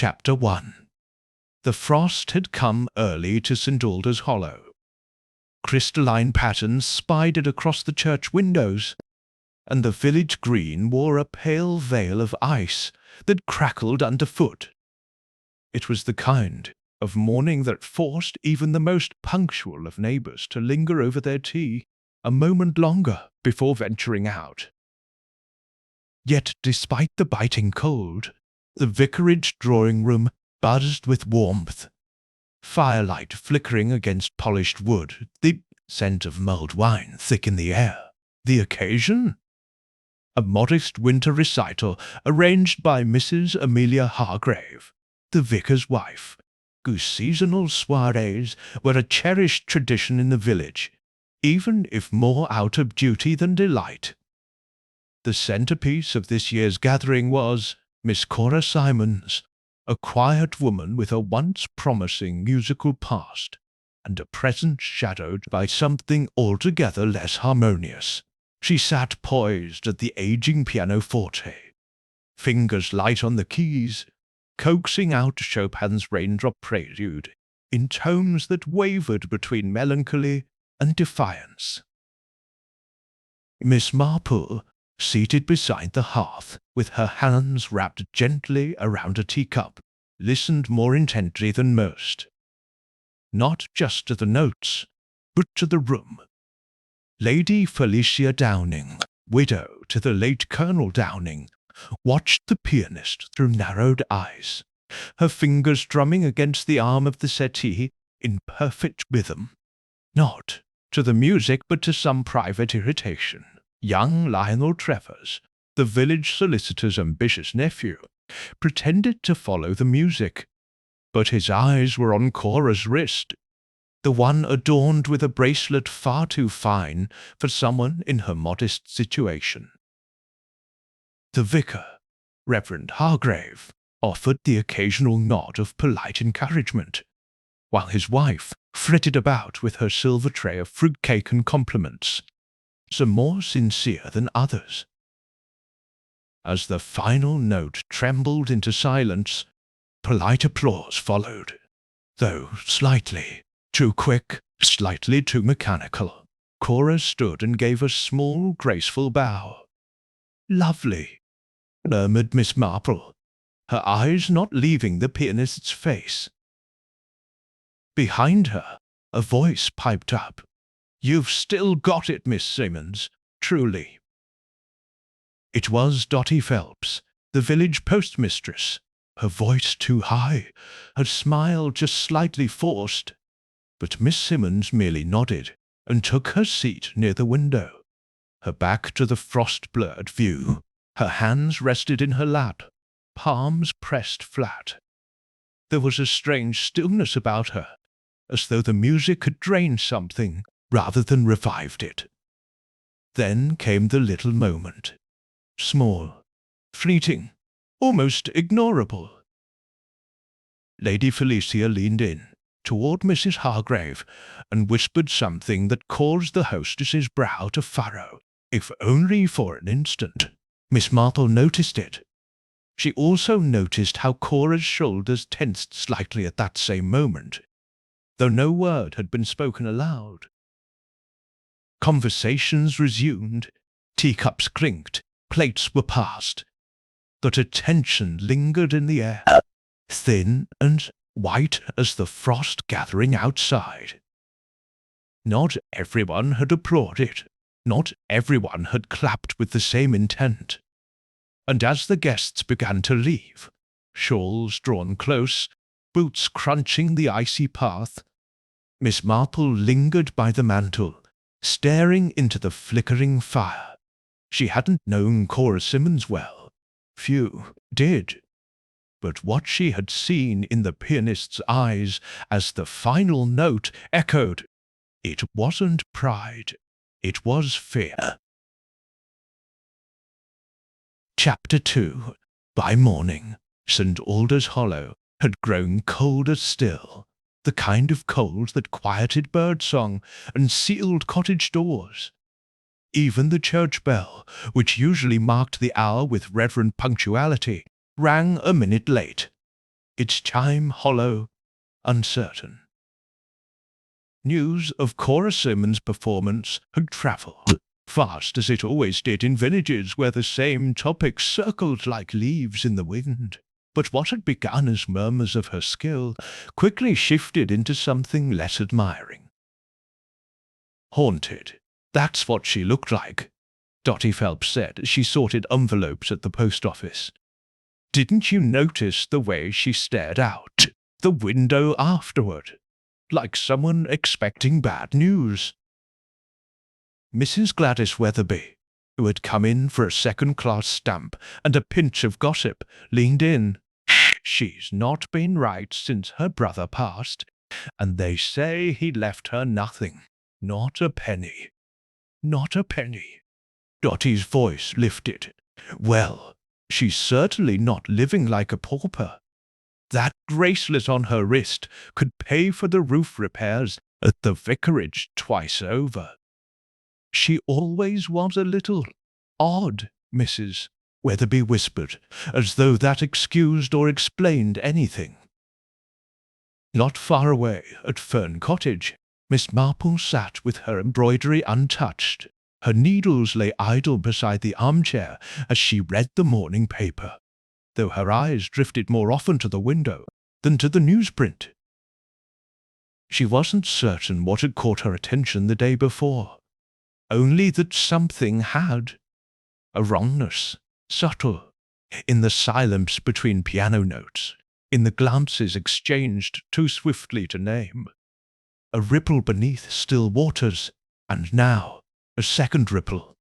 Chapter 1. The frost had come early to St. Alder's Hollow. Crystalline patterns spidered across the church windows, and the village green wore a pale veil of ice that crackled underfoot. It was the kind of morning that forced even the most punctual of neighbours to linger over their tea a moment longer before venturing out. Yet, despite the biting cold, the vicarage drawing-room buzzed with warmth. Firelight flickering against polished wood, the scent of mulled wine thick in the air. The occasion? A modest winter recital arranged by Mrs. Amelia Hargrave, the vicar's wife, whose seasonal soirees were a cherished tradition in the village, even if more out of duty than delight. The centrepiece of this year's gathering was Miss Cora Simons, a quiet woman with a once promising musical past, and a present shadowed by something altogether less harmonious. She sat poised at the aging pianoforte, fingers light on the keys, coaxing out Chopin's Raindrop Prelude in tones that wavered between melancholy and defiance. Miss Marple, seated beside the hearth, with her hands wrapped gently around a teacup, listened more intently than most. Not just to the notes, but to the room. Lady Felicia Downing, widow to the late Colonel Downing, watched the pianist through narrowed eyes, her fingers drumming against the arm of the settee in perfect rhythm. Not to the music, but to some private irritation. Young Lionel Travers, the village solicitor's ambitious nephew, pretended to follow the music, but his eyes were on Cora's wrist, the one adorned with a bracelet far too fine for someone in her modest situation. The vicar, Reverend Hargrave, offered the occasional nod of polite encouragement, while his wife flitted about with her silver tray of fruitcake and compliments, some more sincere than others. As the final note trembled into silence, polite applause followed, though slightly too quick, slightly too mechanical. Cora stood and gave a small, graceful bow. "Lovely," murmured Miss Marple, her eyes not leaving the pianist's face. Behind her, a voice piped up. "You've still got it, Miss Simons, truly." It was Dotty Phelps, the village postmistress, her voice too high, her smile just slightly forced. But Miss Simons merely nodded and took her seat near the window, her back to the frost-blurred view. Her hands rested in her lap, palms pressed flat. There was a strange stillness about her, as though the music had drained something rather than revived it. Then came the little moment. Small, fleeting, almost ignorable. Lady Felicia leaned in toward Mrs. Hargrave and whispered something that caused the hostess's brow to furrow, if only for an instant. Miss Marple noticed it. She also noticed how Cora's shoulders tensed slightly at that same moment, though no word had been spoken aloud. Conversations resumed, teacups clinked, plates were passed, but a tension lingered in the air, thin and white as the frost gathering outside. Not everyone had applauded, not everyone had clapped with the same intent, and as the guests began to leave, shawls drawn close, boots crunching the icy path, Miss Marple lingered by the mantel, staring into the flickering fire. She hadn't known Cora Simons well. Few did. But what she had seen in the pianist's eyes as the final note echoed, it wasn't pride, it was fear. Chapter 2. By morning, St. Alder's Hollow had grown colder still, the kind of cold that quieted birdsong and sealed cottage doors. Even the church bell, which usually marked the hour with reverent punctuality, rang a minute late. its chime hollow, uncertain. News of Cora Simmons' performance had travelled fast, as it always did in villages where the same topics circled like leaves in the wind. But what had begun as murmurs of her skill quickly shifted into something less admiring. Haunted. That's what she looked like, Dotty Phelps said as she sorted envelopes at the post office. Didn't you notice the way she stared out the window afterward, like someone expecting bad news? Mrs. Gladys Weatherby, who had come in for a second-class stamp and a pinch of gossip, leaned in. She's not been right since her brother passed, and they say he left her nothing. Not a penny. Not a penny. Dotty's voice lifted. Well, she's certainly not living like a pauper. That bracelet on her wrist could pay for the roof repairs at the vicarage twice over. She always was a little odd, Mrs. Weatherby whispered, as though that excused or explained anything. Not far away, at Fern Cottage, Miss Marple sat with her embroidery untouched. Her needles lay idle beside the armchair as she read the morning paper, though her eyes drifted more often to the window than to the newsprint. She wasn't certain what had caught her attention the day before, only that something had. A wrongness, subtle, in the silence between piano notes, in the glances exchanged too swiftly to name. A ripple beneath still waters, and now a second ripple.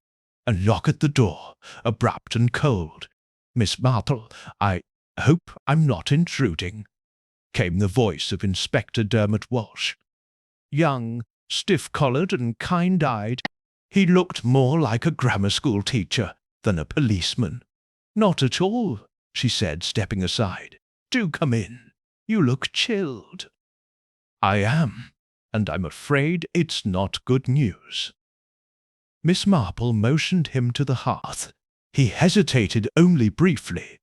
A knock at the door, abrupt and cold. "Miss Marple, I hope I'm not intruding," came the voice of Inspector Dermot Walsh. Young, stiff-collared and kind-eyed, he looked more like a grammar school teacher than a policeman. "Not at all," she said, stepping aside. "Do come in. You look chilled." "I am, and I'm afraid it's not good news." Miss Marple motioned him to the hearth. He hesitated only briefly.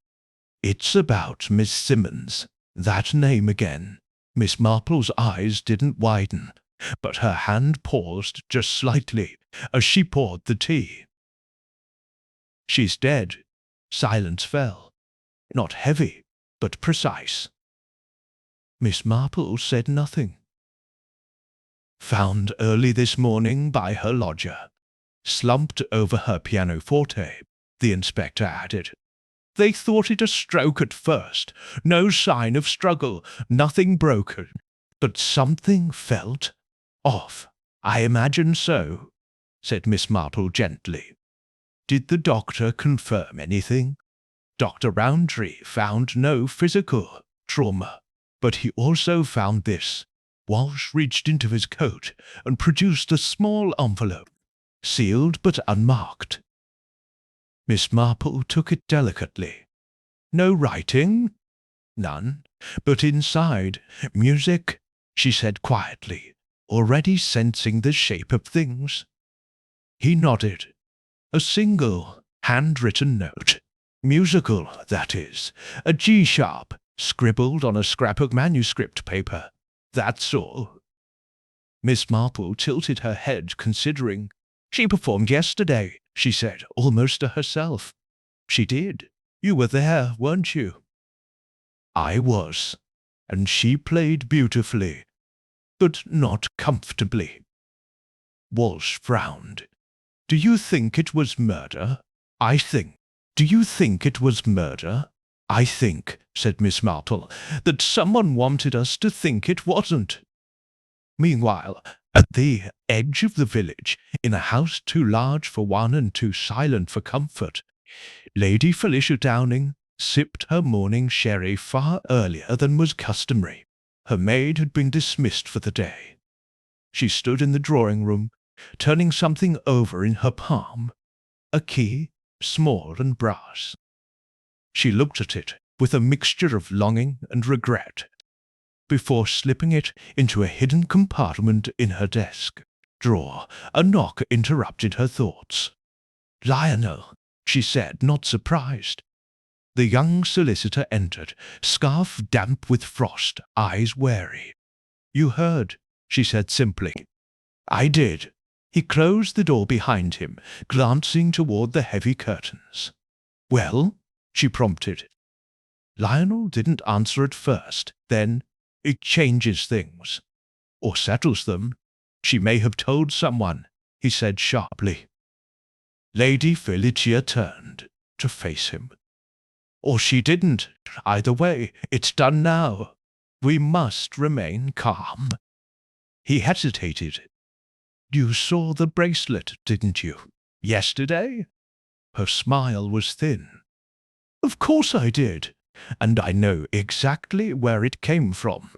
"It's about Miss Simmons. That name again." Miss Marple's eyes didn't widen, but her hand paused just slightly as she poured the tea. "She's dead." Silence fell. Not heavy, but precise. Miss Marple said nothing. "Found early this morning by her lodger. Slumped over her pianoforte," the inspector added. "They thought it a stroke at first. No sign of struggle, nothing broken. But something felt off." "I imagine so," said Miss Marple gently. "Did the doctor confirm anything?" "Dr. Rowntree found no physical trauma, but he also found this." Walsh reached into his coat and produced a small envelope, sealed but unmarked. Miss Marple took it delicately. "No writing?" "None. But inside, music," she said quietly, already sensing the shape of things. He nodded. "A single, handwritten note. Musical, that is. A G-sharp, scribbled on a scrap of manuscript paper. That's all." Miss Marple tilted her head, considering. "She performed yesterday," she said, almost to herself. "She did. You were there, weren't you?" "I was. And she played beautifully, but not comfortably." Walsh frowned. "Do you think it was murder?" "I think." "Do you think it was murder?" "I think," said Miss Marple, "that someone wanted us to think it wasn't." Meanwhile, at the edge of the village, in a house too large for one and too silent for comfort, Lady Felicia Downing sipped her morning sherry far earlier than was customary. Her maid had been dismissed for the day. She stood in the drawing-room, turning something over in her palm. A key, small and brass. She looked at it with a mixture of longing and regret, before slipping it into a hidden compartment in her desk drawer. A knock interrupted her thoughts. "Lionel," she said, not surprised. The young solicitor entered, scarf damp with frost, eyes wary. "You heard," she said simply. "I did." He closed the door behind him, glancing toward the heavy curtains. "Well?" she prompted. Lionel didn't answer at first. Then, "It changes things. Or settles them. She may have told someone," he said sharply. Lady Felicia turned to face him. "Or she didn't. Either way, it's done now. We must remain calm." He hesitated. "You saw the bracelet, didn't you? Yesterday?" Her smile was thin. "Of course I did. And I know exactly where it came from."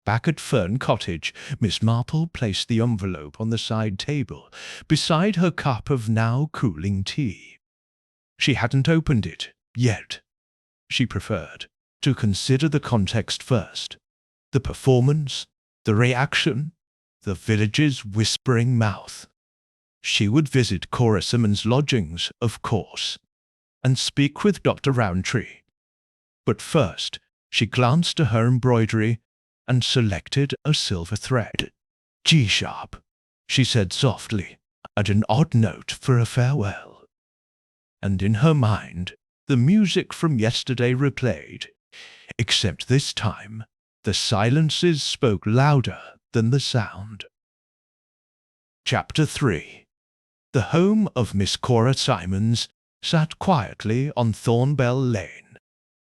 Back at Fern Cottage, Miss Marple placed the envelope on the side table, beside her cup of now cooling tea. She hadn't opened it yet. She preferred to consider the context first. The performance, the reaction, the village's whispering mouth. She would visit Cora Simmons' lodgings, of course, and speak with Dr. Rowntree. But first, she glanced to her embroidery and selected a silver thread. "G-sharp," she said softly, and an odd note for a farewell. And in her mind, the music from yesterday replayed, except this time the silences spoke louder than the sound. Chapter 3. The home of Miss Cora Simons sat quietly on Thornbell Lane,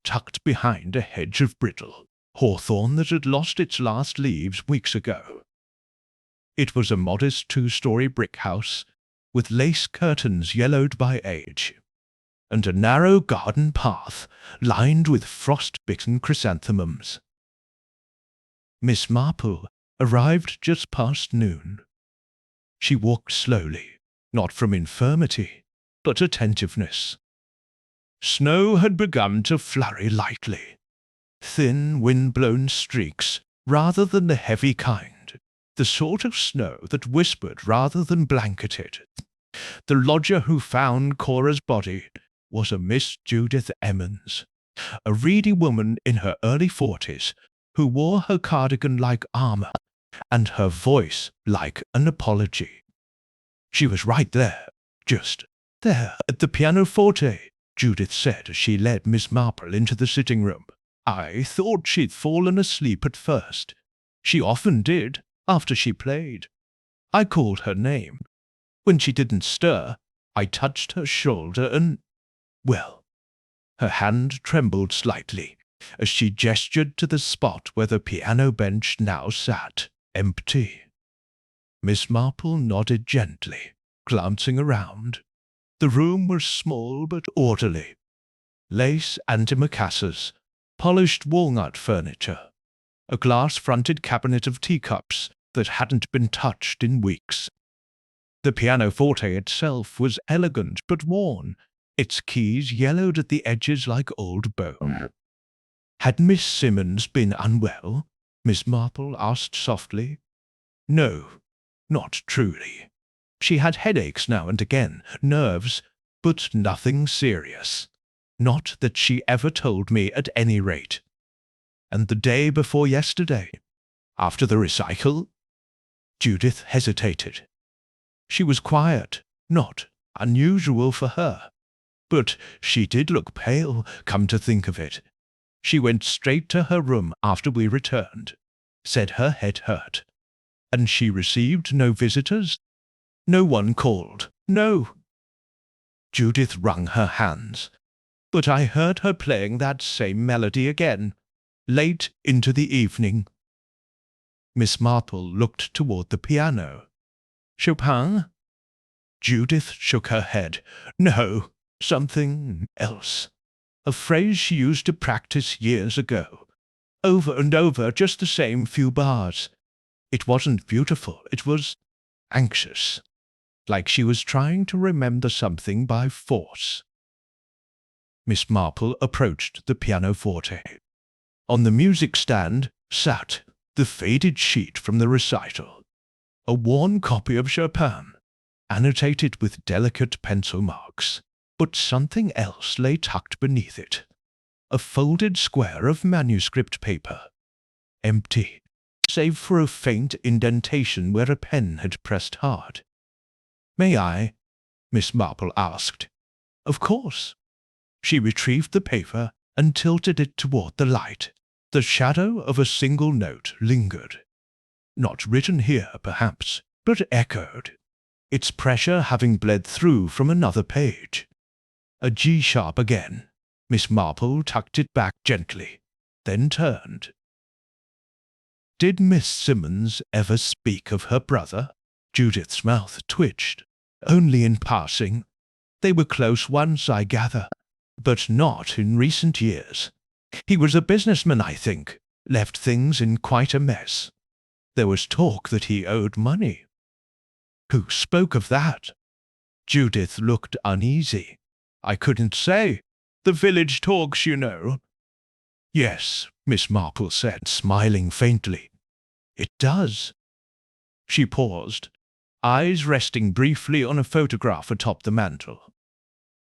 tucked behind a hedge of brittle hawthorn that had lost its last leaves weeks ago. It was a modest two-story brick house, with lace curtains yellowed by age, and a narrow garden path lined with frost-bitten chrysanthemums. Miss Marple arrived just past noon. She walked slowly, not from infirmity, but attentiveness. Snow had begun to flurry lightly, thin wind-blown streaks rather than the heavy kind, the sort of snow that whispered rather than blanketed. The lodger who found Cora's body was a Miss Judith Emmons, a reedy woman in her early 40s who wore her cardigan like armor and her voice like an apology. She was right there, just there at the pianoforte, Judith said as she led Miss Marple into the sitting room. "I thought she'd fallen asleep at first. She often did, after she played. I called her name. When she didn't stir, I touched her shoulder and, well," her hand trembled slightly as she gestured to the spot where the piano bench now sat, empty. Miss Marple nodded gently, glancing around. The room was small but orderly. Lace antimacassars, polished walnut furniture, a glass-fronted cabinet of teacups that hadn't been touched in weeks. The pianoforte itself was elegant but worn, its keys yellowed at the edges like old bone. "Had Miss Simmons been unwell?" Miss Marple asked softly. "No, not truly. She had headaches now and again, nerves, but nothing serious. Not that she ever told me at any rate." "And the day before yesterday, after the recital?" Judith hesitated. She was quiet, not unusual for her. But she did look pale, come to think of it. She went straight to her room after we returned, said her head hurt. And she received no visitors? No one called? No. Judith wrung her hands. But I heard her playing that same melody again, late into the evening. Miss Marple looked toward the piano. "Chopin?" Judith shook her head. "No, something else. A phrase she used to practice years ago. Over and over, just the same few bars. It wasn't beautiful, it was anxious, like she was trying to remember something by force." Miss Marple approached the pianoforte. On the music stand sat the faded sheet from the recital, a worn copy of Chopin, annotated with delicate pencil marks. but something else lay tucked beneath it. A folded square of manuscript paper. Empty, save for a faint indentation where a pen had pressed hard. "May I?" Miss Marple asked. "Of course." She retrieved the paper and tilted it toward the light. The shadow of a single note lingered. Not written here, perhaps, but echoed, its pressure having bled through from another page. A G-sharp again. Miss Marple tucked it back gently, then turned. "Did Miss Simmons ever speak of her brother?" Judith's mouth twitched. "Only in passing. They were close once, I gather, but not in recent years. He was a businessman, I think, left things in quite a mess. There was talk that he owed money." "Who spoke of that?" Judith looked uneasy. "I couldn't say. The village talks, you know." "Yes," Miss Marple said, smiling faintly. "It does." She paused, eyes resting briefly on a photograph atop the mantel.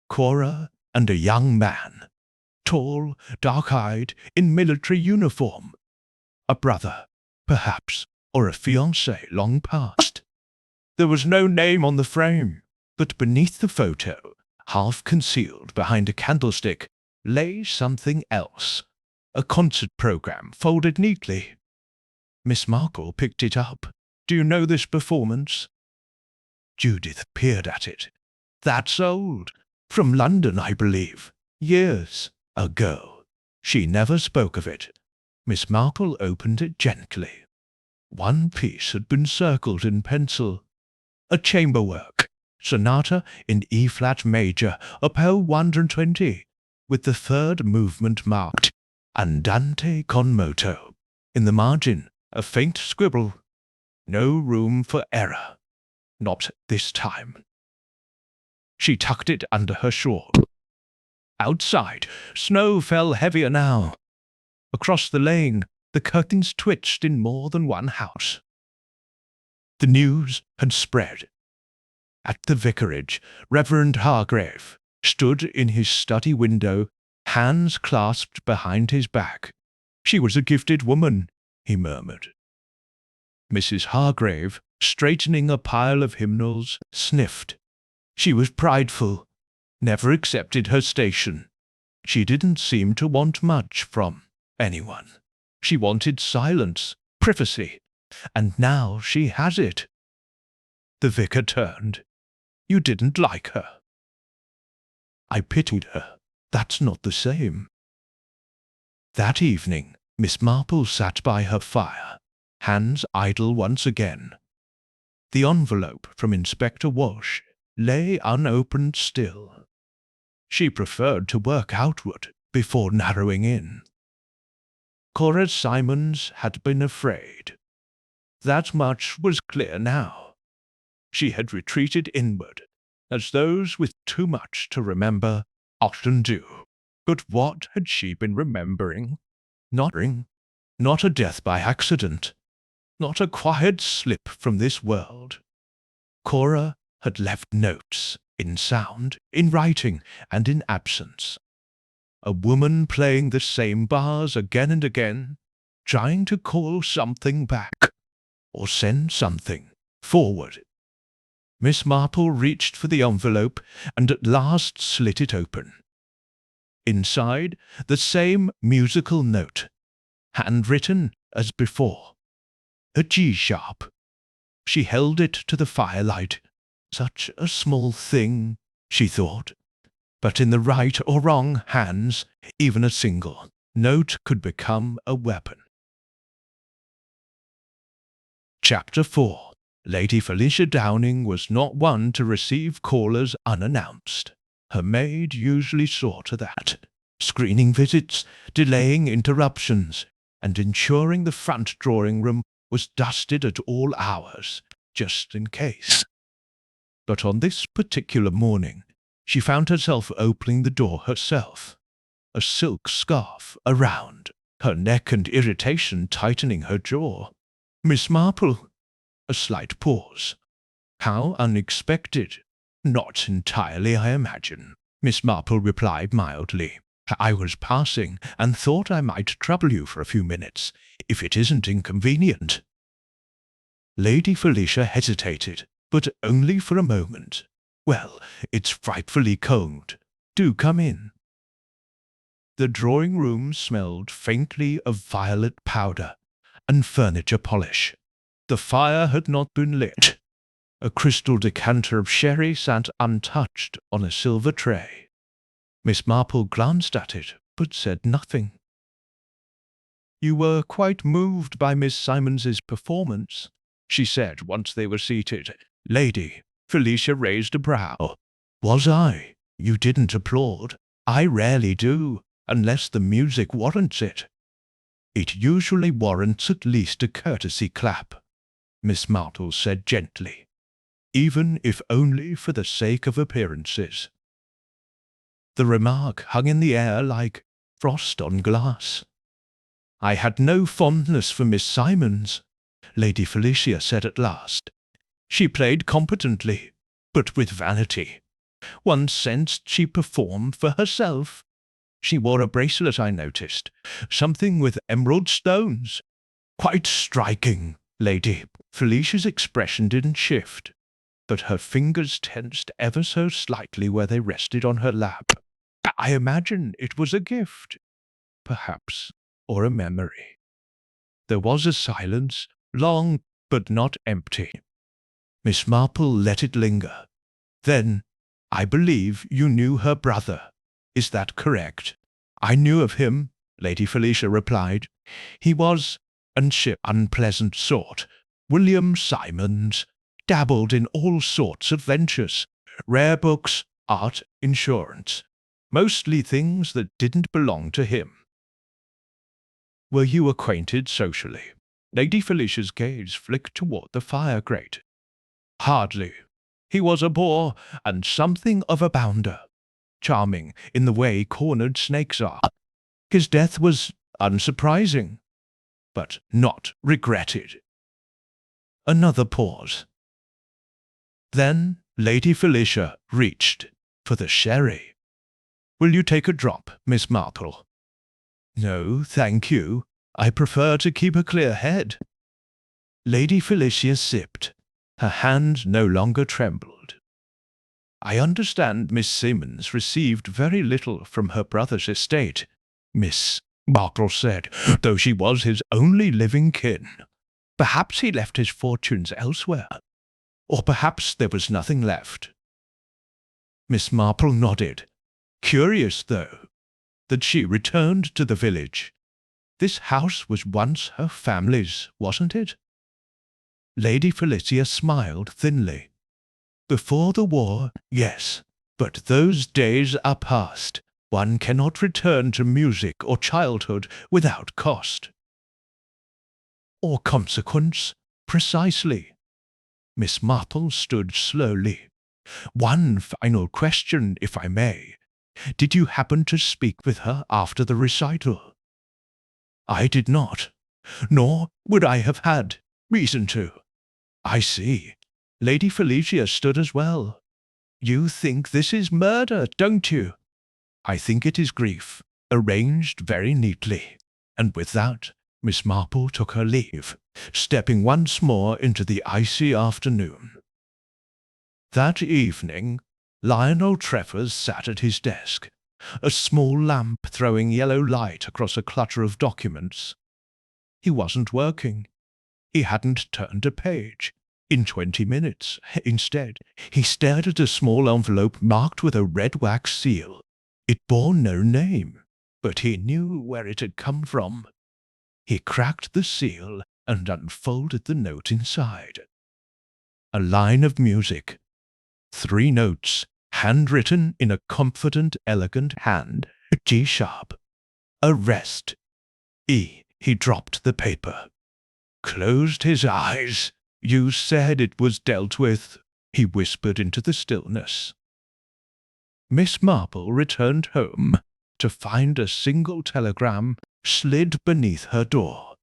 Cora and a young man, tall, dark-eyed, in military uniform. A brother, perhaps, or a fiancé long past. There was no name on the frame, but beneath the photo, half concealed behind a candlestick, lay something else. A concert program folded neatly. Miss Marple picked it up. "Do you know this performance?" Judith peered at it. "That's old. From London, I believe. Years ago." She never spoke of it. Miss Marple opened it gently. One piece had been circled in pencil. A chamber work. Sonata in E-flat major, Op. 120, with the third movement marked Andante con moto. In the margin, a faint scribble. No room for error. Not this time. She tucked it under her shawl. Outside, snow fell heavier now. Across the lane, the curtains twitched in more than one house. The news had spread. At the vicarage, Reverend Hargrave stood in his study window, hands clasped behind his back. "She was a gifted woman," he murmured. Mrs. Hargrave, straightening a pile of hymnals, sniffed. She was prideful, never accepted her station. She didn't seem to want much from anyone. She wanted silence, privacy, and now she has it. The vicar turned. "You didn't like her." "I pitied her. That's not the same." That evening, Miss Marple sat by her fire, hands idle once again. The envelope from Inspector Walsh lay unopened still. She preferred to work outward before narrowing in. Cora Simons had been afraid. That much was clear now. She had retreated inward, as those with too much to remember often do. But what had she been remembering? Not a death by accident, not a quiet slip from this world. Cora had left notes, in sound, in writing, and in absence. A woman playing the same bars again and again, trying to call something back, or send something forward. Miss Marple reached for the envelope and at last slit it open. Inside, the same musical note, handwritten as before. A G-sharp. She held it to the firelight. Such a small thing, she thought. But in the right or wrong hands, even a single note could become a weapon. Chapter 4. Lady Felicia Downing was not one to receive callers unannounced. Her maid usually saw to that, screening visits, delaying interruptions, and ensuring the front drawing-room was dusted at all hours, just in case. But on this particular morning, she found herself opening the door herself, a silk scarf around her neck and irritation tightening her jaw. "Miss Marple." A slight pause. "How unexpected." "Not entirely, I imagine." Miss Marple replied mildly. "I was passing and thought I might trouble you for a few minutes, if it isn't inconvenient." Lady Felicia hesitated, but only for a moment. "Well, it's frightfully cold. Do come in." The drawing-room smelled faintly of violet powder and furniture polish. The fire had not been lit. A crystal decanter of sherry sat untouched on a silver tray. Miss Marple glanced at it, but said nothing. "You were quite moved by Miss Simons's performance," she said once they were seated. Lady Felicia raised a brow. "Was I? You didn't applaud. I rarely do, unless the music warrants it." "It usually warrants at least a courtesy clap," Miss Marple said gently, "even if only for the sake of appearances." The remark hung in the air like frost on glass. "I had no fondness for Miss Simons," Lady Felicia said at last. "She played competently, but with vanity. One sensed she performed for herself. She wore a bracelet, I noticed, something with emerald stones. Quite striking." Lady Felicia's expression didn't shift, but her fingers tensed ever so slightly where they rested on her lap. "I imagine it was a gift, perhaps, or a memory." There was a silence, long but not empty. Miss Marple let it linger. "Then, I believe you knew her brother. Is that correct?" "I knew of him," Lady Felicia replied. "He was an unpleasant sort. William Simons. Dabbled in all sorts of ventures. Rare books, art, insurance. Mostly things that didn't belong to him." "Were you acquainted socially?" Lady Felicia's gaze flicked toward the fire grate. "Hardly. He was a bore and something of a bounder. Charming in the way cornered snakes are. His death was unsurprising, but not regretted." Another pause. Then Lady Felicia reached for the sherry. "Will you take a drop, Miss Marple?" "No, thank you. I prefer to keep a clear head." Lady Felicia sipped. Her hand no longer trembled. "I understand Miss Simons received very little from her brother's estate," Miss Marple said, "though she was his only living kin. Perhaps he left his fortunes elsewhere, or perhaps there was nothing left." Miss Marple nodded. "Curious, though, that she returned to the village. This house was once her family's, wasn't it?" Lady Felicia smiled thinly. "Before the war, yes, but those days are past. One cannot return to music or childhood without cost." "Or consequence, precisely." Miss Marple stood slowly. "One final question, if I may. Did you happen to speak with her after the recital?" "I did not, nor would I have had reason to." "I see." Lady Felicia stood as well. "You think this is murder, don't you?" "I think it is grief, arranged very neatly." And with that, Miss Marple took her leave, stepping once more into the icy afternoon. That evening, Lionel Treffers sat at his desk, a small lamp throwing yellow light across a clutter of documents. He wasn't working. He hadn't turned a page in 20 minutes. Instead, he stared at a small envelope marked with a red wax seal. It bore no name, but he knew where it had come from. He cracked the seal and unfolded the note inside. A line of music. 3 notes, handwritten in a confident, elegant hand. G sharp. A rest. E. He dropped the paper. Closed his eyes. "You said it was dealt with," he whispered into the stillness. Miss Marple returned home to find a single telegram slid beneath her door.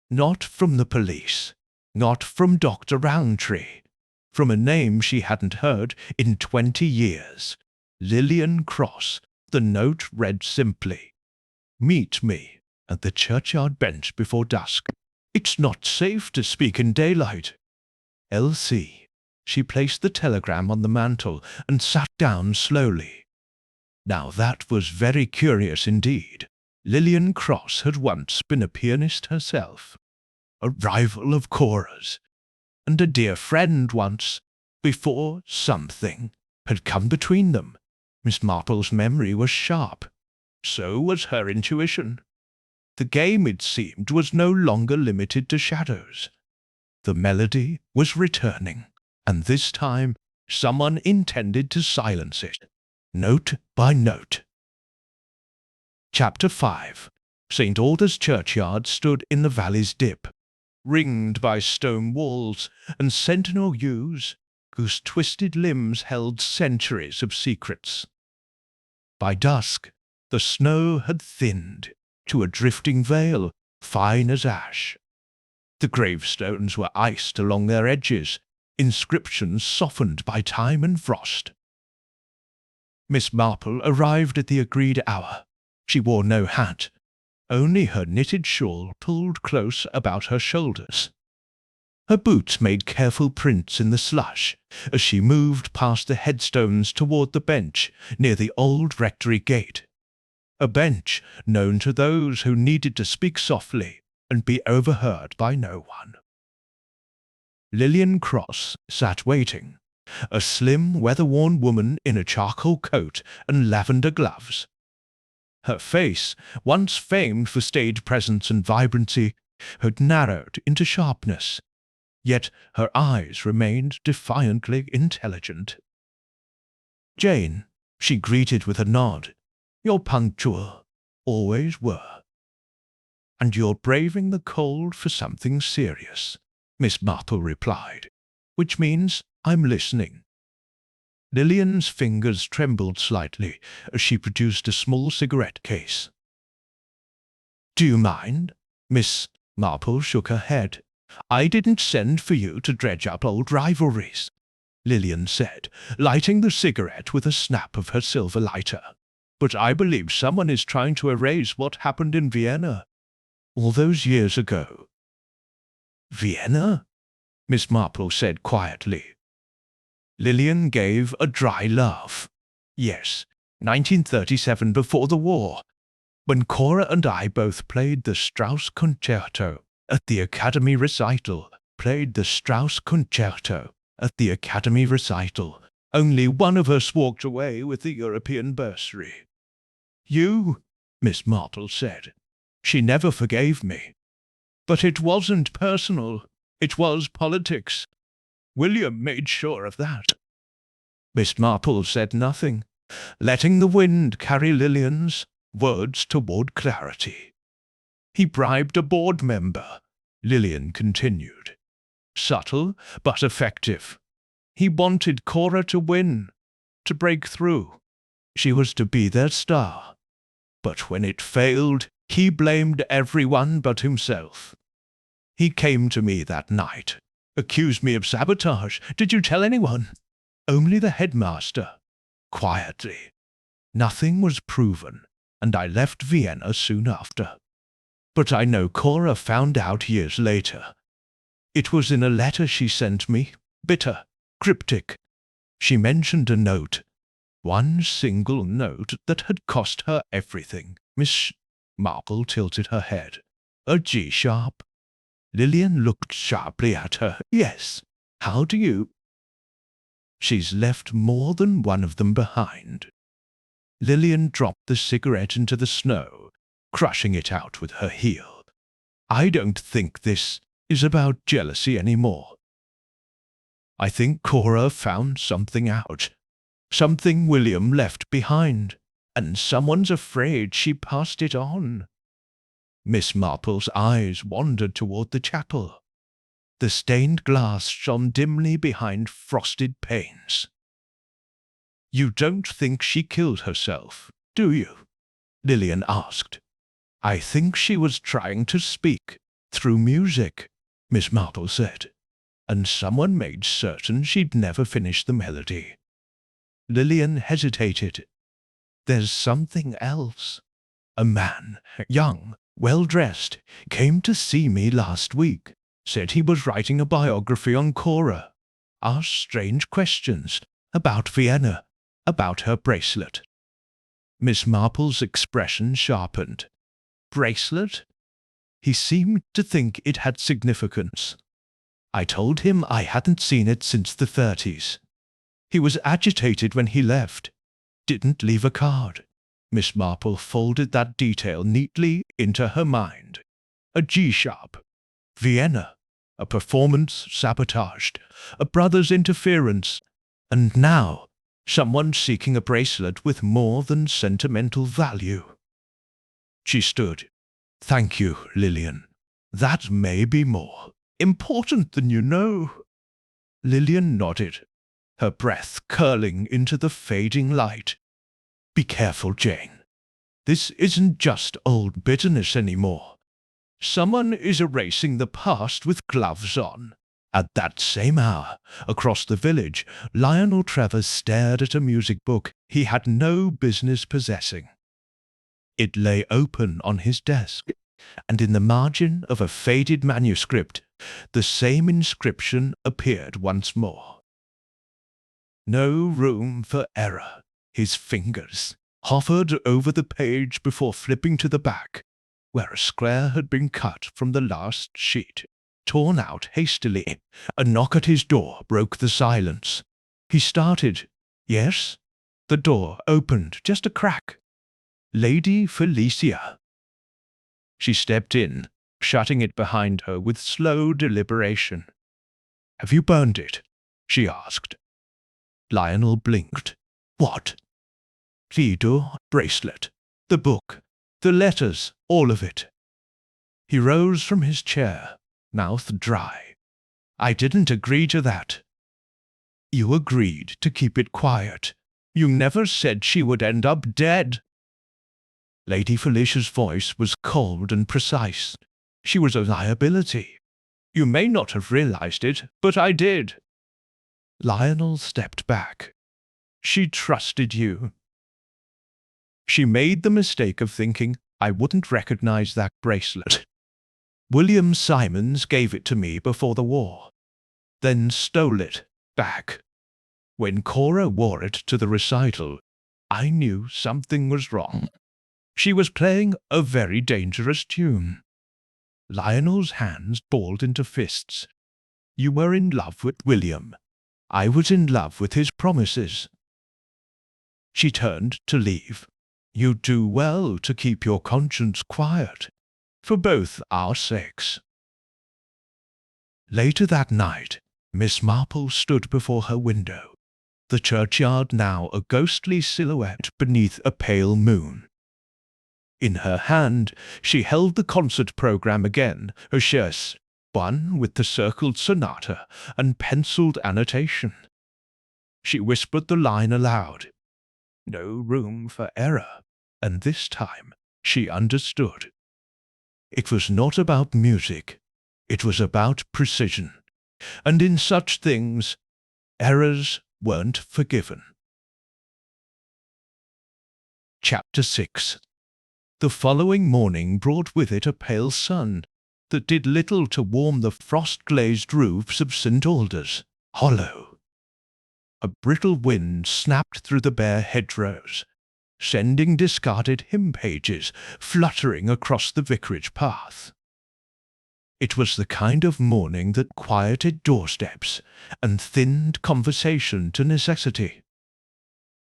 Not from the police, not from Dr. Rowntree, from a name she hadn't heard in 20 years. Lillian Cross. The note read simply, "Meet me at the churchyard bench before dusk. It's not safe to speak in daylight. L.C." She placed the telegram on the mantel and sat down slowly. Now that was very curious indeed. Lillian Cross had once been a pianist herself, a rival of Cora's, and a dear friend once, before something had come between them. Miss Marple's memory was sharp. So was her intuition. The game, it seemed, was no longer limited to shadows. The melody was returning, and this time someone intended to silence it, note by note. Chapter 5. St. Alder's churchyard stood in the valley's dip, ringed by stone walls and sentinel yews whose twisted limbs held centuries of secrets. By dusk, the snow had thinned to a drifting veil, fine as ash. The gravestones were iced along their edges, inscriptions softened by time and frost. Miss Marple arrived at the agreed hour. She wore no hat, only her knitted shawl pulled close about her shoulders. Her boots made careful prints in the slush as she moved past the headstones toward the bench near the old rectory gate, a bench known to those who needed to speak softly and be overheard by no one. Lillian Cross sat waiting, a slim, weather-worn woman in a charcoal coat and lavender gloves. Her face, once famed for stage presence and vibrancy, had narrowed into sharpness, yet her eyes remained defiantly intelligent. "Jane," she greeted with a nod, "you're punctual, always were. And you're braving the cold for something serious," Miss Marple replied, "which means I'm listening." Lillian's fingers trembled slightly as she produced a small cigarette case. "Do you mind?" Miss Marple shook her head. "I didn't send for you to dredge up old rivalries," Lillian said, lighting the cigarette with a snap of her silver lighter. "But I believe someone is trying to erase what happened in Vienna all those years ago." "Vienna?" Miss Marple said quietly. Lillian gave a dry laugh. "Yes, 1937, before the war, when Cora and I both played the Strauss concerto at the Academy recital. Only one of us walked away with the European bursary." "You," Miss Marple said. "She never forgave me. But it wasn't personal. It was politics. William made sure of that." Miss Marple said nothing, letting the wind carry Lillian's words toward clarity. "He bribed a board member," Lillian continued. "Subtle, but effective. He wanted Cora to win, to break through. She was to be their star. But when it failed, he blamed everyone but himself. He came to me that night, accused me of sabotage. 'Did you tell anyone?' 'Only the headmaster,' quietly. Nothing was proven, and I left Vienna soon after. But I know Cora found out years later. It was in a letter she sent me, bitter, cryptic. She mentioned a note, one single note that had cost her everything." Miss Marple tilted her head. "A G-sharp?" Lillian looked sharply at her. "Yes. How do you—" "She's left more than one of them behind." Lillian dropped the cigarette into the snow, crushing it out with her heel. "I don't think this is about jealousy anymore. I think Cora found something out, something William left behind, and someone's afraid she passed it on." Miss Marple's eyes wandered toward the chapel. The stained glass shone dimly behind frosted panes. "You don't think she killed herself, do you?" Lillian asked. "I think she was trying to speak, through music," Miss Marple said, "and someone made certain she'd never finish the melody. Lillian hesitated. There's something else. A man, young, well-dressed, came to see me last week. Said he was writing a biography on Cora. Asked strange questions about Vienna, about her bracelet. Miss Marple's expression sharpened. Bracelet? He seemed to think it had significance. I told him I hadn't seen it since the 30s. He was agitated when he left. Didn't leave a card. Miss Marple folded that detail neatly into her mind. A G-sharp. Vienna. A performance sabotaged. A brother's interference. And now, someone seeking a bracelet with more than sentimental value. She stood. Thank you, Lillian. That may be more important than you know. Lillian nodded, her breath curling into the fading light. Be careful, Jane. This isn't just old bitterness anymore. Someone is erasing the past with gloves on. At that same hour, across the village, Lionel Travers stared at a music book he had no business possessing. It lay open on his desk, and in the margin of a faded manuscript, the same inscription appeared once more. No room for error. His fingers hovered over the page before flipping to the back, where a square had been cut from the last sheet, torn out hastily. A knock at his door broke the silence. He started. Yes? The door opened just a crack. Lady Felicia. She stepped in, shutting it behind her with slow deliberation. Have you burned it? She asked. Lionel blinked. What? The bracelet, the book, the letters, all of it. He rose from his chair, mouth dry. I didn't agree to that. You agreed to keep it quiet. You never said she would end up dead. Lady Felicia's voice was cold and precise. She was a liability. You may not have realized it, but I did. Lionel stepped back. She trusted you. She made the mistake of thinking I wouldn't recognize that bracelet. William Simons gave it to me before the war, then stole it back. When Cora wore it to the recital, I knew something was wrong. She was playing a very dangerous tune. Lionel's hands balled into fists. You were in love with William. I was in love with his promises. She turned to leave. You do well to keep your conscience quiet, for both our sakes. Later that night, Miss Marple stood before her window, the churchyard now a ghostly silhouette beneath a pale moon. In her hand, she held the concert program again, a chaise, one with the circled sonata and penciled annotation. She whispered the line aloud. No room for error, and this time she understood. It was not about music, it was about precision, and in such things, errors weren't forgiven. Chapter 6. The following morning brought with it a pale sun that did little to warm the frost-glazed roofs of St. Alders, Hollow. A brittle wind snapped through the bare hedgerows, sending discarded hymn pages fluttering across the vicarage path. It was the kind of morning that quieted doorsteps and thinned conversation to necessity.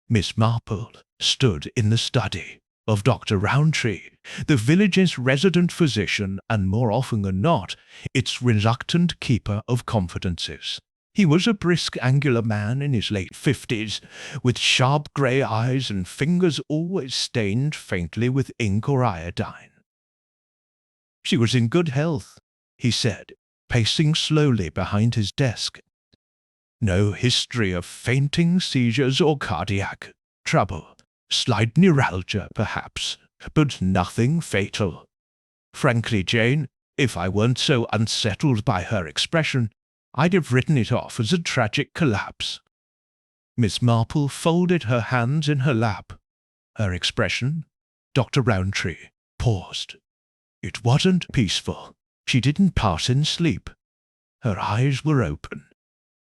Miss Marple stood in the study of Dr. Rowntree, the village's resident physician and, more often than not, its reluctant keeper of confidences. He was a brisk, angular man in his late 50s, with sharp grey eyes and fingers always stained faintly with ink or iodine. She was in good health, he said, pacing slowly behind his desk. No history of fainting, seizures, or cardiac trouble. Slight neuralgia, perhaps, but nothing fatal. Frankly, Jane, if I weren't so unsettled by her expression, I'd have written it off as a tragic collapse. Miss Marple folded her hands in her lap. Her expression, Dr. Rowntree paused. It wasn't peaceful. She didn't pass in sleep. Her eyes were open,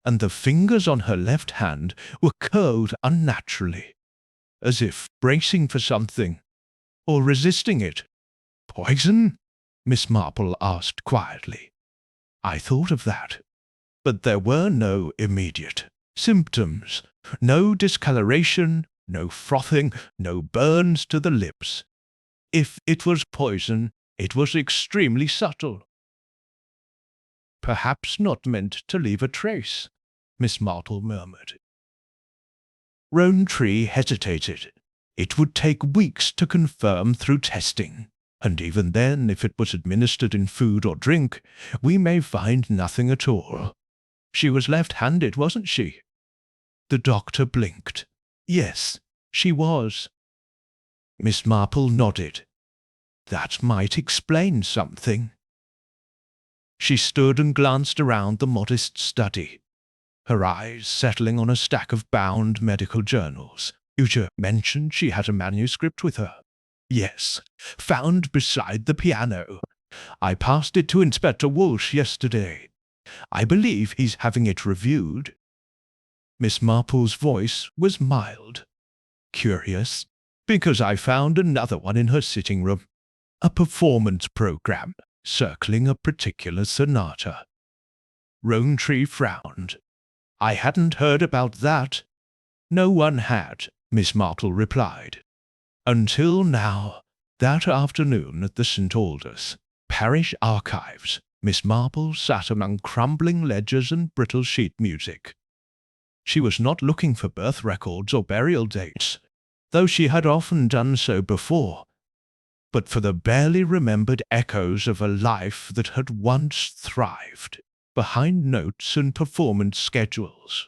and the fingers on her left hand were curled unnaturally, as if bracing for something, or resisting it. Poison? Miss Marple asked quietly. I thought of that, but there were no immediate symptoms, no discoloration, no frothing, no burns to the lips. If it was poison, it was extremely subtle. Perhaps not meant to leave a trace, Miss Marple murmured. Rowntree hesitated. It would take weeks to confirm through testing, and even then, if it was administered in food or drink, we may find nothing at all. She was left-handed, wasn't she? The doctor blinked. Yes, she was. Miss Marple nodded. That might explain something. She stood and glanced around the modest study, her eyes settling on a stack of bound medical journals. Uja mentioned she had a manuscript with her. Yes, found beside the piano. I passed it to Inspector Walsh yesterday. I believe he's having it reviewed. Miss Marple's voice was mild. Curious, because I found another one in her sitting room. A performance program circling a particular sonata. Rowntree frowned. I hadn't heard about that. No one had, Miss Marple replied. Until now, that afternoon at the St. Alders Parish Archives, Miss Marple sat among crumbling ledgers and brittle sheet music. She was not looking for birth records or burial dates, though she had often done so before, but for the barely remembered echoes of a life that had once thrived behind notes and performance schedules.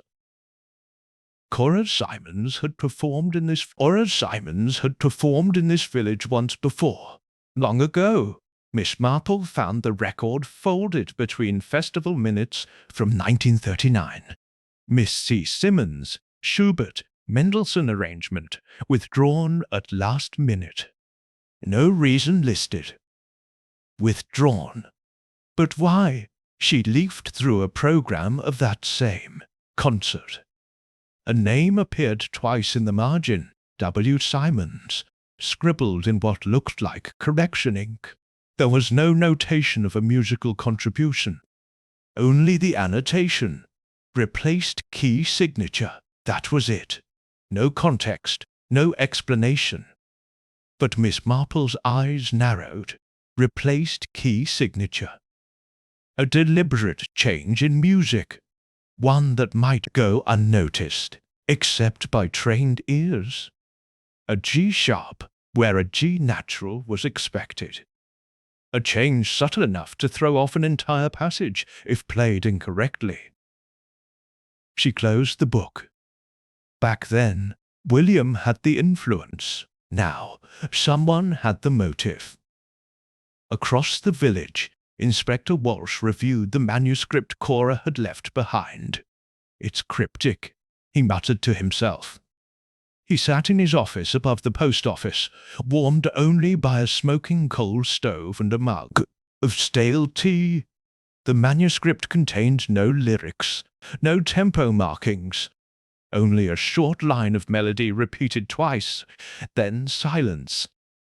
Cora Simons had performed in this village once before, long ago. Miss Marple found the record folded between festival minutes from 1939. Miss C. Simmons, Schubert, Mendelssohn arrangement, withdrawn at last minute. No reason listed. Withdrawn. But why? She leafed through a program of that same concert. A name appeared twice in the margin, W. Simons, scribbled in what looked like correction ink. There was no notation of a musical contribution, only the annotation. Replaced key signature. That was it. No context, no explanation. But Miss Marple's eyes narrowed. Replaced key signature. A deliberate change in music. One that might go unnoticed, except by trained ears. A G sharp, where a G natural was expected. A change subtle enough to throw off an entire passage if played incorrectly. She closed the book. Back then, William had the influence. Now, someone had the motive. Across the village, Inspector Walsh reviewed the manuscript Cora had left behind. It's cryptic, he muttered to himself. He sat in his office above the post office, warmed only by a smoking coal stove and a mug of stale tea. The manuscript contained no lyrics, no tempo markings, only a short line of melody repeated twice, then silence,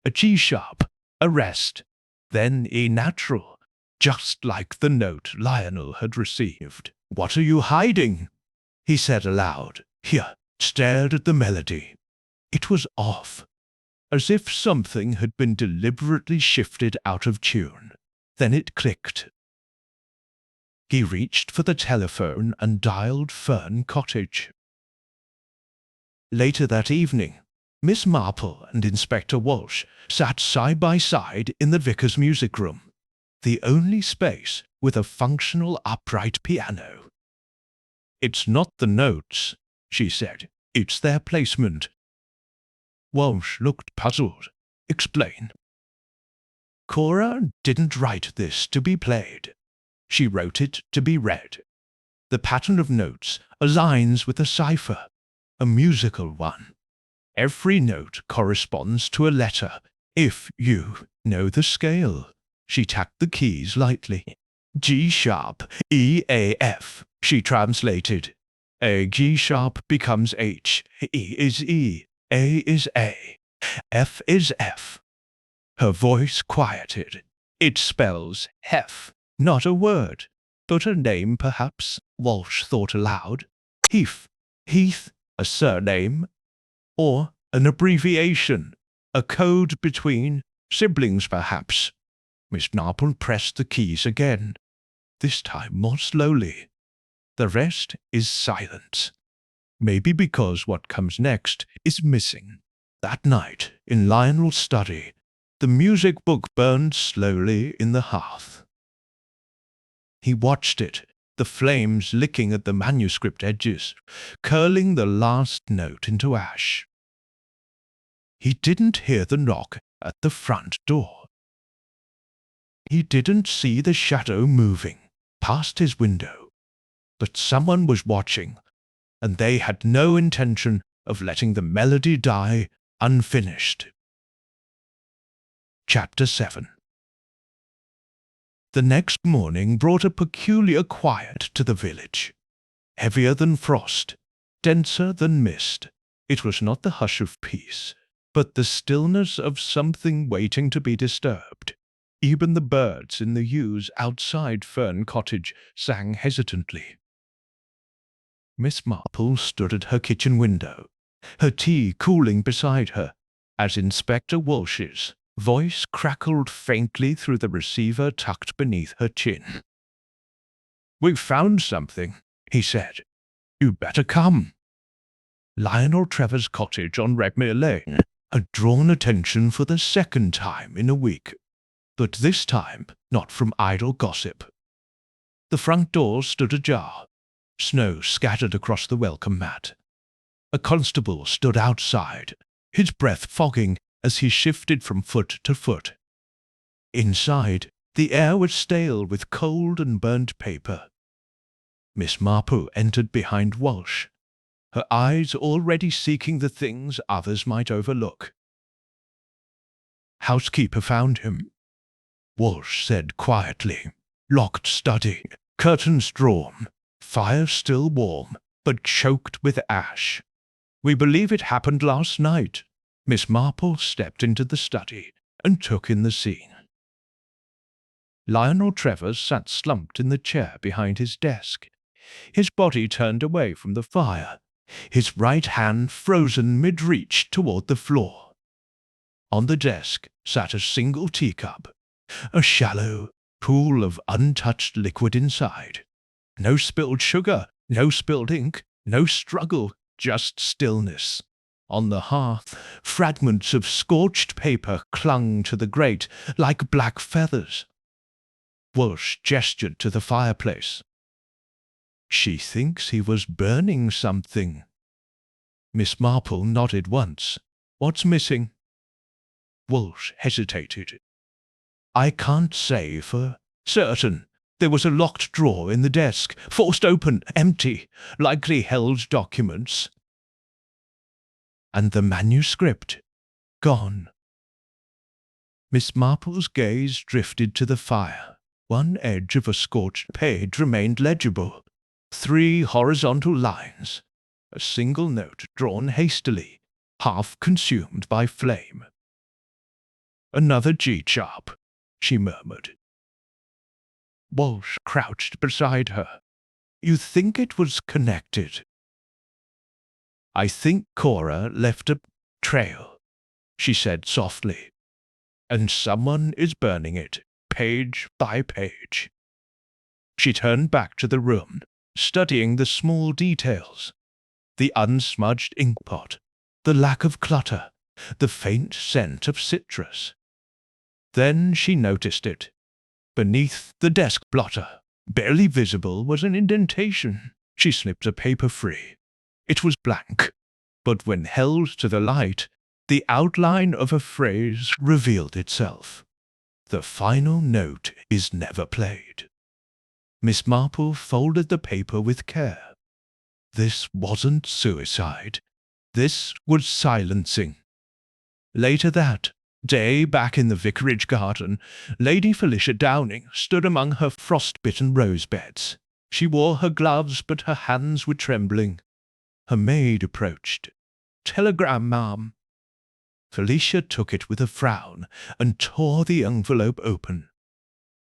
a G-sharp, a rest, then E natural, just like the note Lionel had received. "What are you hiding?" he said aloud. Here, stared at the melody. It was off, as if something had been deliberately shifted out of tune. Then it clicked. He reached for the telephone and dialed Fern Cottage. Later that evening, Miss Marple and Inspector Walsh sat side by side in the vicar's music room, the only space with a functional upright piano. "It's not the notes," she said. "It's their placement." Walsh looked puzzled. "Explain." "Cora didn't write this to be played. She wrote it to be read. The pattern of notes aligns with a cipher, a musical one. Every note corresponds to a letter, if you know the scale. She tapped the keys lightly. G sharp, E, A, F, she translated. A G sharp becomes H, E is E, A is A, F is F. Her voice quieted. It spells Hef, not a word, but a name perhaps, Walsh thought aloud. Heath, Heath, a surname, or an abbreviation, a code between siblings perhaps. Miss Marple pressed the keys again, this time more slowly. The rest is silence. Maybe because what comes next is missing. That night, in Lionel's study, the music book burned slowly in the hearth. He watched it, the flames licking at the manuscript edges, curling the last note into ash. He didn't hear the knock at the front door. He didn't see the shadow moving past his window, but someone was watching, and they had no intention of letting the melody die unfinished. Chapter 7. The next morning brought a peculiar quiet to the village, heavier than frost, denser than mist. It was not the hush of peace, but the stillness of something waiting to be disturbed. Even the birds in the yews outside Fern Cottage sang hesitantly. Miss Marple stood at her kitchen window, her tea cooling beside her, as Inspector Walsh's voice crackled faintly through the receiver tucked beneath her chin. "We've found something," he said. "You'd better come." Lionel Trevor's cottage on Redmere Lane had drawn attention for the second time in a week, but this time not from idle gossip. The front door stood ajar. Snow scattered across the welcome mat. A constable stood outside, his breath fogging as he shifted from foot to foot. Inside, the air was stale with cold and burnt paper. Miss Marple entered behind Walsh, her eyes already seeking the things others might overlook. "Housekeeper found him," Walsh said quietly. "Locked study, curtains drawn, fire still warm, but choked with ash. We believe it happened last night." Miss Marple stepped into the study and took in the scene. Lionel Trevor sat slumped in the chair behind his desk, his body turned away from the fire, his right hand frozen mid-reach toward the floor. On the desk sat a single teacup, a shallow pool of untouched liquid inside. No spilled sugar, no spilled ink, no struggle, just stillness. On the hearth, fragments of scorched paper clung to the grate like black feathers. Walsh gestured to the fireplace. "She thinks he was burning something." Miss Marple nodded once. "What's missing?" Walsh hesitated. "I can't say for certain. There was a locked drawer in the desk, forced open, empty, likely held documents. And the manuscript, gone." Miss Marple's gaze drifted to the fire. One edge of a scorched page remained legible. 3 horizontal lines. A single note drawn hastily, half consumed by flame. "Another G-sharp," she murmured. Walsh crouched beside her. "You think it was connected?" "I think Cora left a trail," she said softly, "and someone is burning it, page by page." She turned back to the room, studying the small details. The unsmudged inkpot, the lack of clutter, the faint scent of citrus. Then she noticed it. Beneath the desk blotter, barely visible, was an indentation. She slipped a paper free. It was blank, but when held to the light, the outline of a phrase revealed itself. "The final note is never played." Miss Marple folded the paper with care. This wasn't suicide. This was silencing. Later that day, back in the vicarage garden, Lady Felicia Downing stood among her frost-bitten rose-beds. She wore her gloves, but her hands were trembling. Her maid approached. "Telegram, ma'am." Felicia took it with a frown and tore the envelope open.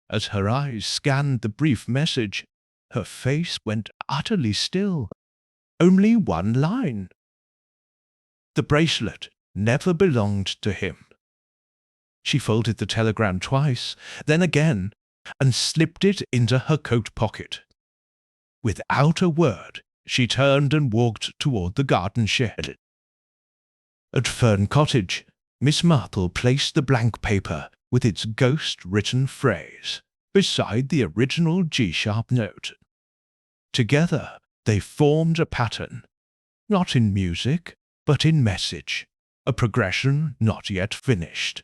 As her eyes scanned the brief message, her face went utterly still. Only one line. The bracelet never belonged to him. She folded the telegram twice, then again, and slipped it into her coat pocket. Without a word, she turned and walked toward the garden shed. At Fern Cottage, Miss Marple placed the blank paper with its ghost-written phrase beside the original G-sharp note. Together, they formed a pattern, not in music, but in message, a progression not yet finished.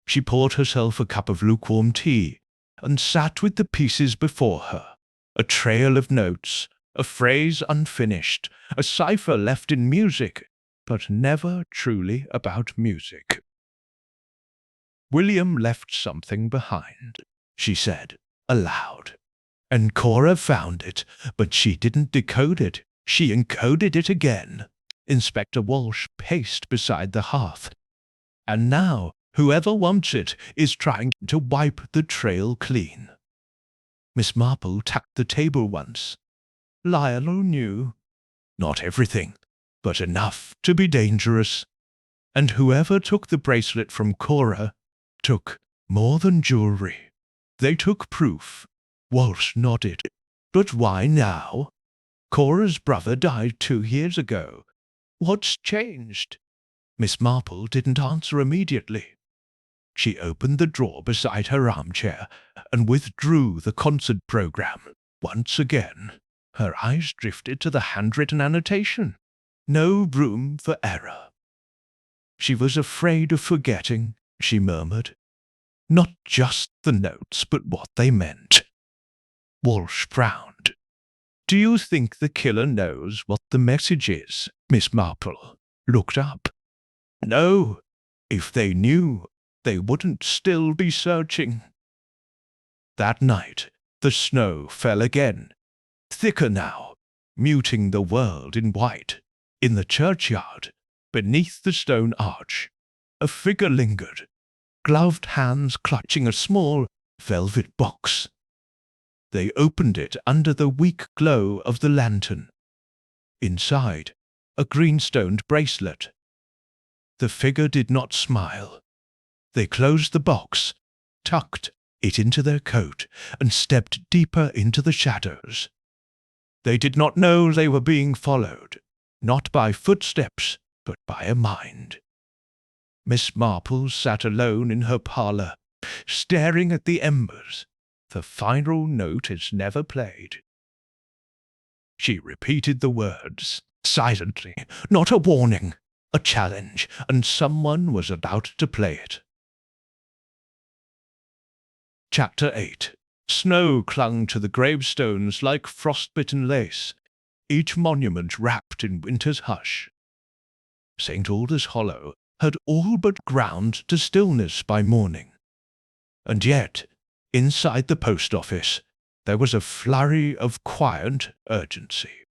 She poured herself a cup of lukewarm tea and sat with the pieces before her, a trail of notes, a phrase unfinished, a cipher left in music, but never truly about music. "William left something behind," she said, aloud. "And Cora found it, but she didn't decode it. She encoded it again." Inspector Walsh paced beside the hearth. "And now, whoever wants it is trying to wipe the trail clean." Miss Marple tapped the table once. Lionel knew. Not everything, but enough to be dangerous. And whoever took the bracelet from Cora took more than jewelry. They took proof. Walsh nodded. "But why now? Cora's brother died 2 years ago. What's changed?" Miss Marple didn't answer immediately. She opened the drawer beside her armchair and withdrew the concert program. Once again, her eyes drifted to the handwritten annotation. No room for error. She was afraid of forgetting, she murmured. Not just the notes, but what they meant. Walsh frowned. "Do you think the killer knows what the message is?" Miss Marple looked up. "No. If they knew, they wouldn't still be searching." That night, the snow fell again, thicker now, muting the world in white. In the churchyard, beneath the stone arch, a figure lingered, gloved hands clutching a small velvet box. They opened it under the weak glow of the lantern. Inside, a green-stoned bracelet. The figure did not smile. They closed the box, tucked it into their coat, and stepped deeper into the shadows. They did not know they were being followed, not by footsteps, but by a mind. Miss Marple sat alone in her parlour, staring at the embers. The final note is never played. She repeated the words, silently, not a warning, a challenge, and someone was about to play it. Chapter 8. Snow clung to the gravestones like frostbitten lace, each monument wrapped in winter's hush. St. Alders Hollow had all but ground to stillness by morning. And yet, inside the post office, there was a flurry of quiet urgency.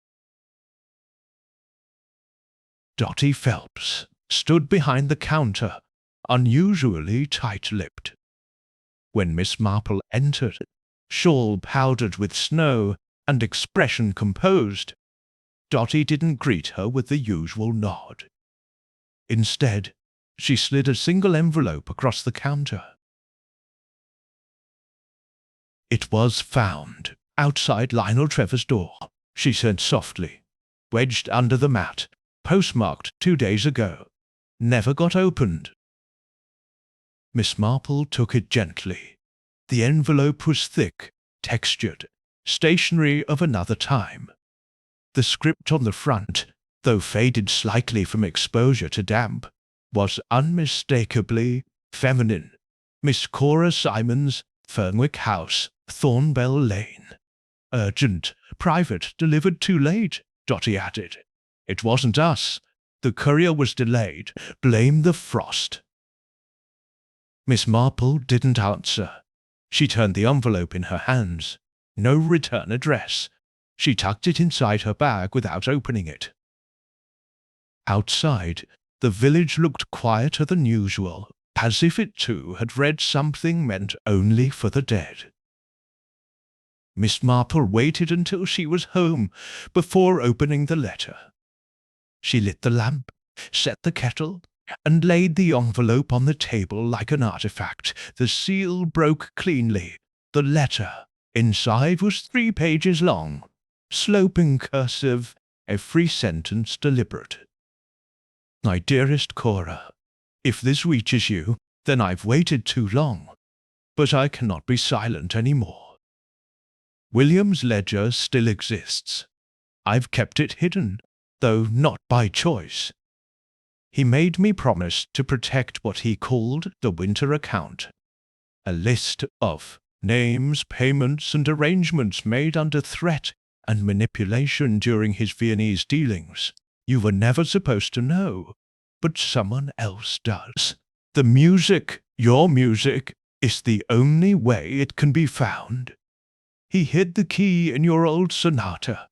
Dotty Phelps stood behind the counter, unusually tight-lipped. When Miss Marple entered, shawl powdered with snow and expression composed, Dotty didn't greet her with the usual nod. Instead, she slid a single envelope across the counter. "It was found outside Lionel Trevor's door," she said softly. "Wedged under the mat, postmarked 2 days ago. Never got opened." Miss Marple took it gently. The envelope was thick, textured, stationery of another time. The script on the front, though faded slightly from exposure to damp, was unmistakably feminine. Miss Cora Simons, Fernwick House, Thornbell Lane. "Urgent, private, delivered too late," Dotty added. "It wasn't us. The courier was delayed. Blame the frost. Miss Marple didn't answer. She turned the envelope in her hands. No return address. She tucked it inside her bag without opening it. Outside, the village looked quieter than usual, as if it too had read something meant only for the dead. Miss Marple waited until she was home before opening the letter. She lit the lamp, set the kettle, and laid the envelope on the table like an artifact. The seal broke cleanly. The letter inside was 3 pages long, sloping cursive, every sentence deliberate. My dearest Cora, if this reaches you, then I've waited too long, but I cannot be silent any more. William's ledger still exists. I've kept it hidden, though not by choice. He made me promise to protect what he called the winter account, a list of names, payments, and arrangements made under threat and manipulation during his Viennese dealings. You were never supposed to know, but someone else does. The music, your music, is the only way it can be found. He hid the key in your old sonata.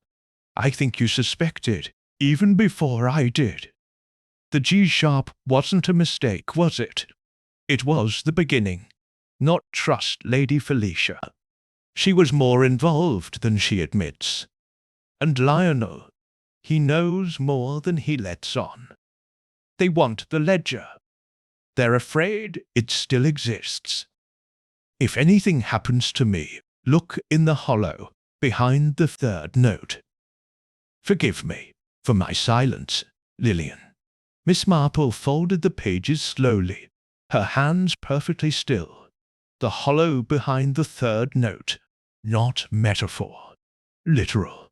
I think you suspected, even before I did. The G-sharp wasn't a mistake, was it? It was the beginning. Not trust Lady Felicia. She was more involved than she admits. And Lionel, he knows more than he lets on. They want the ledger. They're afraid it still exists. If anything happens to me, look in the hollow, behind the 3rd note. Forgive me for my silence, Lillian. Miss Marple folded the pages slowly, her hands perfectly still. The hollow behind the 3rd note, not metaphor, literal.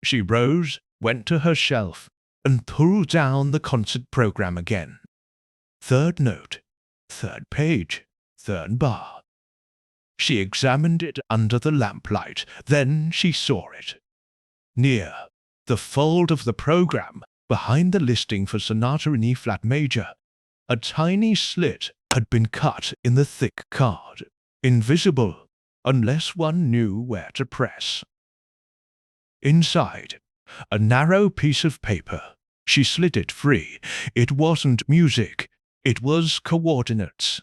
She rose, went to her shelf, and pulled down the concert program again. 3rd note, 3rd page, 3rd bar. She examined it under the lamplight, then she saw it. Near the fold of the program, behind the listing for Sonata in E-flat major, a tiny slit had been cut in the thick card, invisible unless one knew where to press. Inside, a narrow piece of paper. She slid it free. It wasn't music, it was coordinates.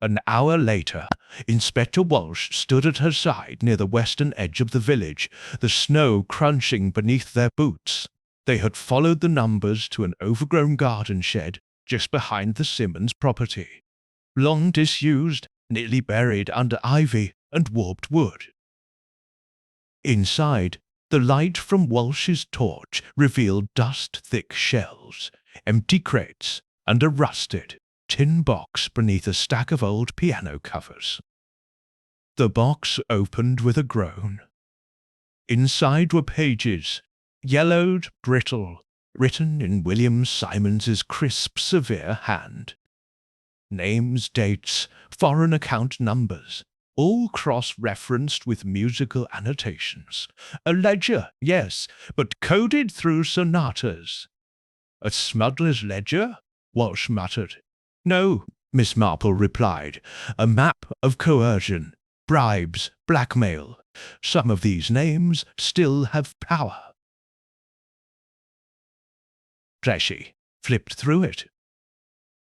An hour later, Inspector Walsh stood at her side near the western edge of the village, the snow crunching beneath their boots. They had followed the numbers to an overgrown garden shed just behind the Simmons property, long disused, nearly buried under ivy and warped wood. Inside, the light from Walsh's torch revealed dust-thick shelves, empty crates, and a rusted tin box beneath a stack of old piano covers. The box opened with a groan. Inside were pages, yellowed, brittle, written in William Simons's crisp, severe hand. Names, dates, foreign account numbers, all cross-referenced with musical annotations. A ledger, yes, but coded through sonatas. A smuggler's ledger? Walsh muttered. No, Miss Marple replied. A map of coercion, bribes, blackmail. Some of these names still have power. Trashy flipped through it.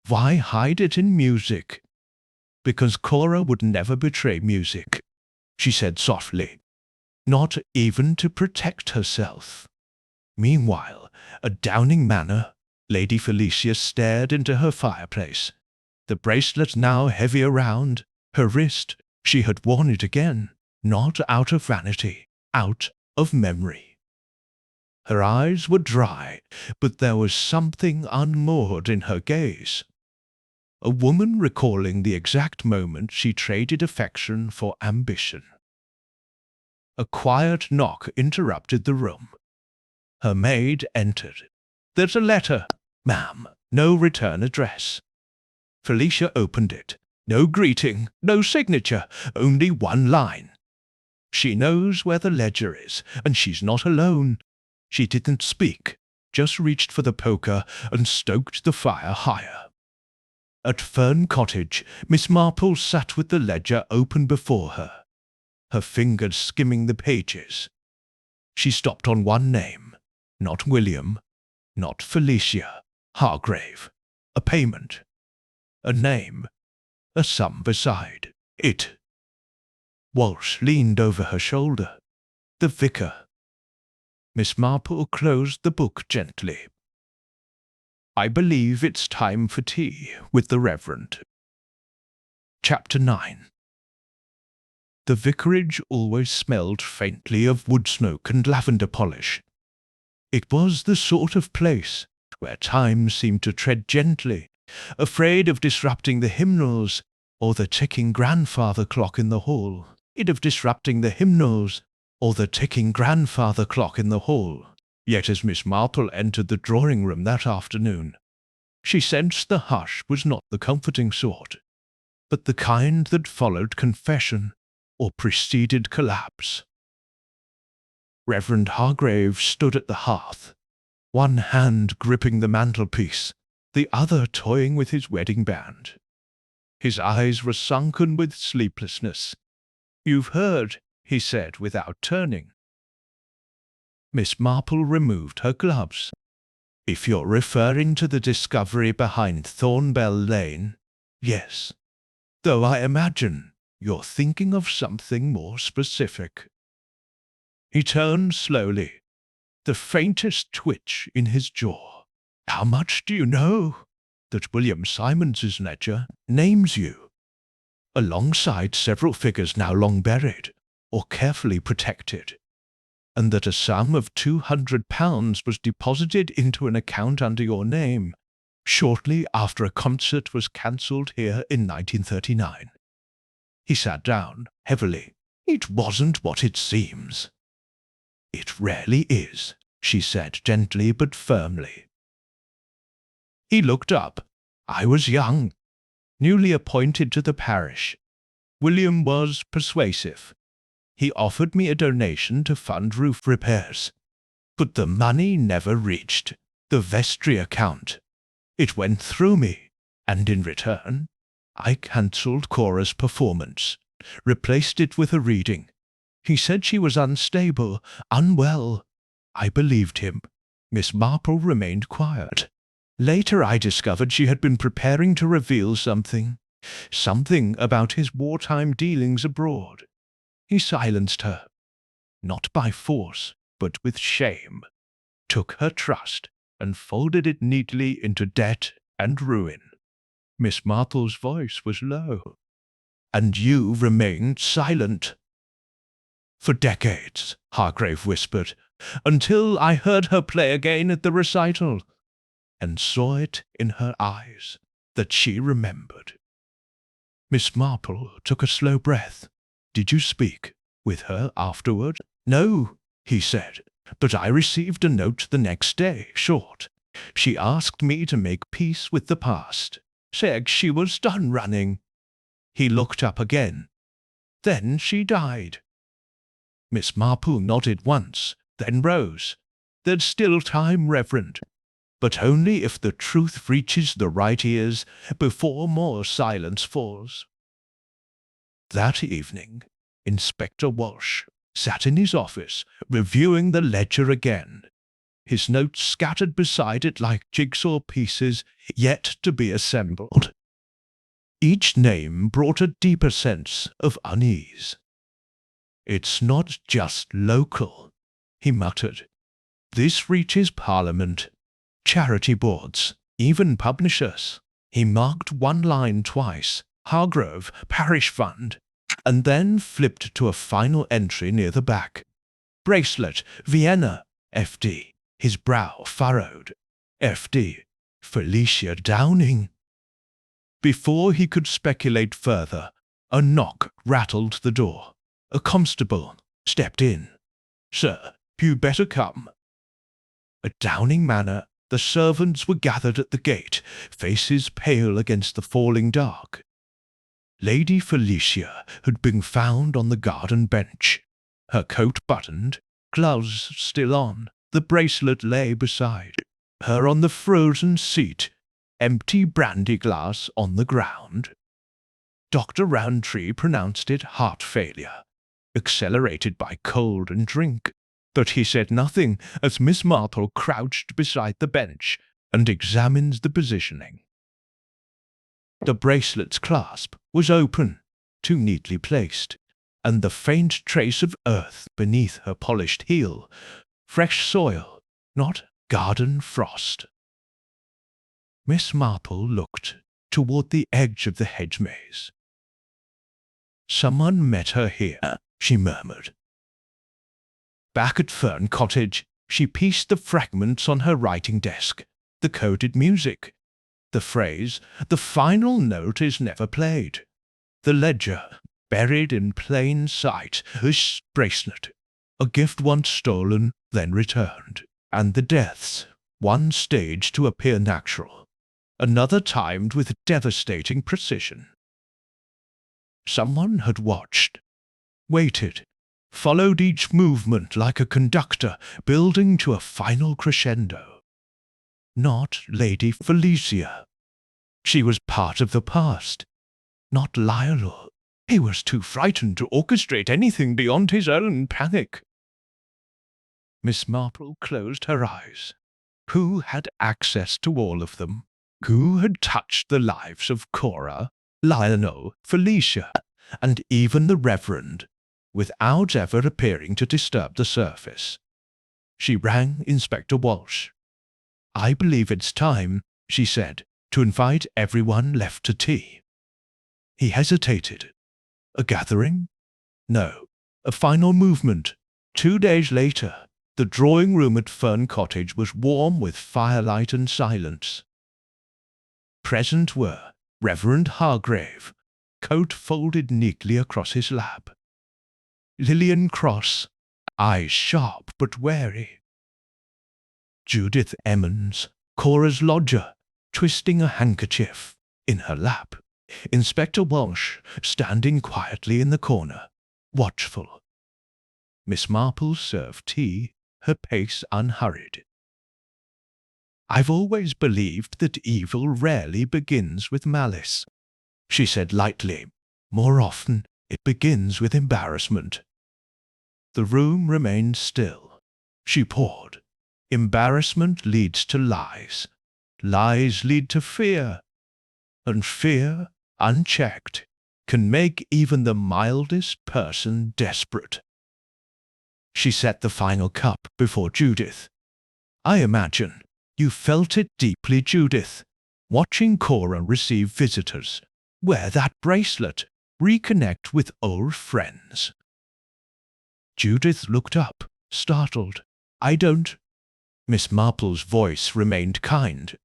Why hide it in music? Because Cora would never betray music, she said softly. Not even to protect herself. Meanwhile, at Downing Manor, Lady Felicia stared into her fireplace. The bracelet now heavy around her wrist. She had worn it again, not out of vanity, out of memory. Her eyes were dry, but there was something unmoored in her gaze. A woman recalling the exact moment she traded affection for ambition. A quiet knock interrupted the room. Her maid entered. There's a letter, ma'am. No return address. Felicia opened it. No greeting, no signature, only one line. She knows where the ledger is, and she's not alone. She didn't speak. just reached for the poker and stoked the fire higher. At Fern Cottage, Miss Marple sat with the ledger open before her, her fingers skimming the pages. She stopped on one name, not William, not Felicia, Hargrave, a payment, a name, a sum beside it. Walsh leaned over her shoulder. The vicar. Miss Marple closed the book gently. I believe it's time for tea with the Reverend. Chapter 9. The vicarage always smelled faintly of wood smoke and lavender polish. It was the sort of place where time seemed to tread gently, afraid of disrupting the hymnals or the ticking grandfather clock in the hall. Yet as Miss Marple entered the drawing-room that afternoon, she sensed the hush was not the comforting sort, but the kind that followed confession or preceded collapse. Reverend Hargrave stood at the hearth, one hand gripping the mantelpiece, the other toying with his wedding band. His eyes were sunken with sleeplessness. "You've heard," he said without turning. Miss Marple removed her gloves. "If you're referring to the discovery behind Thornbell Lane, yes. Though I imagine you're thinking of something more specific." He turned slowly, the faintest twitch in his jaw. "How much do you know that William Simons's ledger names you, alongside several figures now long buried or carefully protected, and that a sum of £200 was deposited into an account under your name shortly after a concert was cancelled here in 1939. He sat down heavily. "It wasn't what it seems." "It rarely is," she said gently but firmly. He looked up. "I was young, newly appointed to the parish. William was persuasive. He offered me a donation to fund roof repairs, but the money never reached the vestry account. It went through me, and in return, I cancelled Cora's performance, replaced it with a reading. He said she was unstable, unwell. I believed him." Miss Marple remained quiet. "Later I discovered she had been preparing to reveal something about his wartime dealings abroad. He silenced her, not by force, but with shame, took her trust, and folded it neatly into debt and ruin." Miss Marple's voice was low. "And you remained silent?" "For decades," Hargrave whispered, "until I heard her play again at the recital, and saw it in her eyes that she remembered." Miss Marple took a slow breath. "Did you speak with her afterward?" "No," he said, "but I received a note the next day, short. She asked me to make peace with the past, said she was done running." He looked up again. "Then she died." Miss Marple nodded once, then rose. "There's still time, Reverend, but only if the truth reaches the right ears before more silence falls." That evening, Inspector Walsh sat in his office, reviewing the ledger again, his notes scattered beside it like jigsaw pieces yet to be assembled. Each name brought a deeper sense of unease. "It's not just local," he muttered. "This reaches Parliament, charity boards, even publishers." He marked one line twice, "Hargrove, Parish Fund," and then flipped to a final entry near the back. "Bracelet, Vienna, F.D." His brow furrowed. "F.D. Felicia Downing." Before he could speculate further, a knock rattled the door. A constable stepped in. "Sir, you better come." At Downing Manor, the servants were gathered at the gate, faces pale against the falling dark. Lady Felicia had been found on the garden bench, her coat buttoned, gloves still on, The bracelet lay beside her on the frozen seat, empty brandy glass on the ground. Dr. Rowntree pronounced it heart failure, accelerated by cold and drink, but he said nothing as Miss Marple crouched beside the bench and examined the positioning. The bracelet's clasp was open, too neatly placed, and the faint trace of earth beneath her polished heel, fresh soil, not garden frost. Miss Marple looked toward the edge of the hedge maze. "Someone met her here," she murmured. Back at Fern Cottage, she pieced the fragments on her writing desk, the coded music, the phrase, "The final note is never played," the ledger, buried in plain sight, his bracelet, a gift once stolen, then returned, and the deaths, one staged to appear natural, another timed with devastating precision. Someone had watched, waited, followed each movement like a conductor building to a final crescendo. Not Lady Felicia. She was part of the past. Not Lionel. He was too frightened to orchestrate anything beyond his own panic. Miss Marple closed her eyes. Who had access to all of them? Who had touched the lives of Cora, Lionel, Felicia, and even the Reverend, without ever appearing to disturb the surface? She rang Inspector Walsh. "I believe it's time," she said, "to invite everyone left to tea." He hesitated. A gathering? No. A final movement. 2 days later, the drawing-room at Fern Cottage was warm with firelight and silence. Present were Reverend Hargrave, coat folded neatly across his lap; Lillian Cross, eyes sharp but wary; Judith Emmons, Cora's lodger, twisting a handkerchief in her lap; Inspector Walsh, standing quietly in the corner, watchful. Miss Marple served tea, her pace unhurried. "I've always believed that evil rarely begins with malice," she said lightly. "More often, it begins with embarrassment." The room remained still. She poured. Embarrassment leads to lies. Lies lead to fear. And fear, unchecked, can make even the mildest person desperate. She set the final cup before Judith. "I imagine you felt it deeply, Judith, watching Cora receive visitors, wear that bracelet, reconnect with old friends." Judith looked up, startled. "I don't—" Miss Marple's voice remained kind.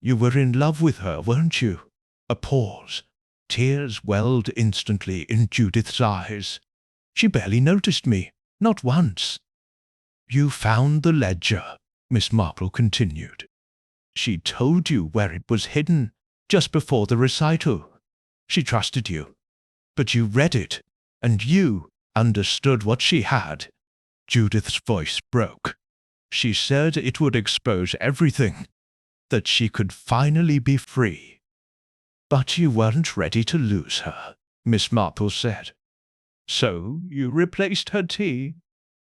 "You were in love with her, weren't you?" A pause. Tears welled instantly in Judith's eyes. "She barely noticed me, not once." "You found the ledger," Miss Marple continued. "She told you where it was hidden, just before the recital. She trusted you. But you read it, and you understood what she had." Judith's voice broke. "She said it would expose everything, that she could finally be free." "But you weren't ready to lose her," Miss Marple said. "So you replaced her tea.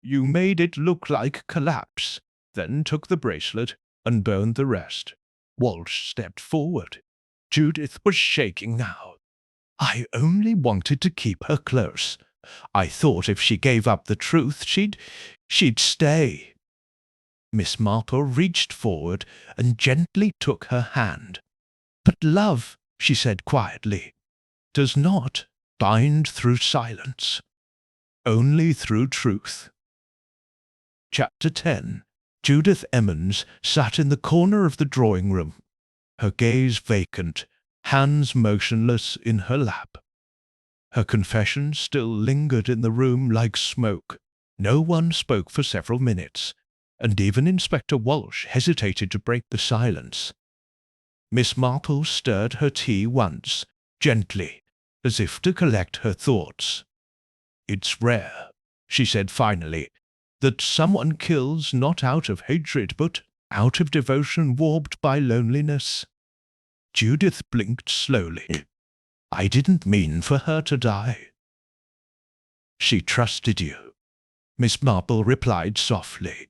You made it look like collapse, then took the bracelet and burned the rest." Walsh stepped forward. Judith was shaking now. "I only wanted to keep her close. I thought if she gave up the truth, she'd stay." Miss Marple reached forward and gently took her hand. "But love," she said quietly, "does not bind through silence, only through truth." Chapter 10. Judith Emmons sat in the corner of the drawing-room, her gaze vacant, hands motionless in her lap. Her confession still lingered in the room like smoke. No one spoke for several minutes, and even Inspector Walsh hesitated to break the silence. Miss Marple stirred her tea once, gently, as if to collect her thoughts. "It's rare," she said finally, that someone kills not out of hatred but out of devotion warped by loneliness. Judith blinked slowly. I didn't mean for her to die. She trusted you, Miss Marple replied softly.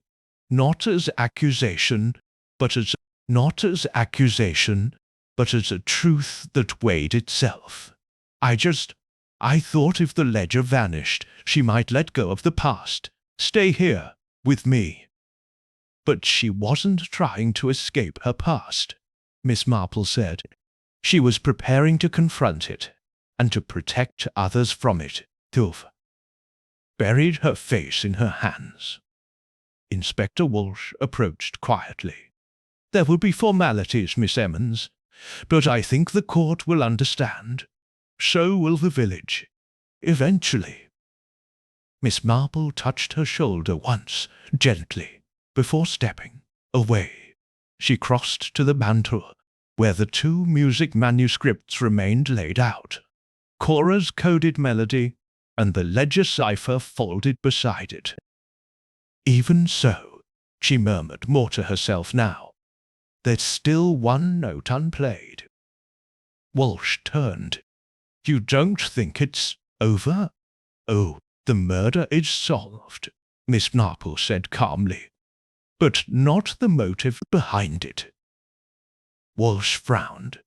Not as accusation, but as a truth that weighed itself. I thought if the ledger vanished, she might let go of the past, stay here, with me. But she wasn't trying to escape her past, Miss Marple said. She was preparing to confront it, and to protect others from it. Tulf buried her face in her hands. Inspector Walsh approached quietly. There will be formalities, Miss Emmons, but I think the court will understand. So will the village. Eventually. Miss Marple touched her shoulder once, gently, before stepping away. She crossed to the mantel, where the 2 music manuscripts remained laid out. Cora's coded melody, and the ledger cipher folded beside it. Even so, she murmured more to herself now. There's still one note unplayed. Walsh turned. You don't think it's over? Oh, the murder is solved, Miss Marple said calmly. But not the motive behind it. Walsh frowned.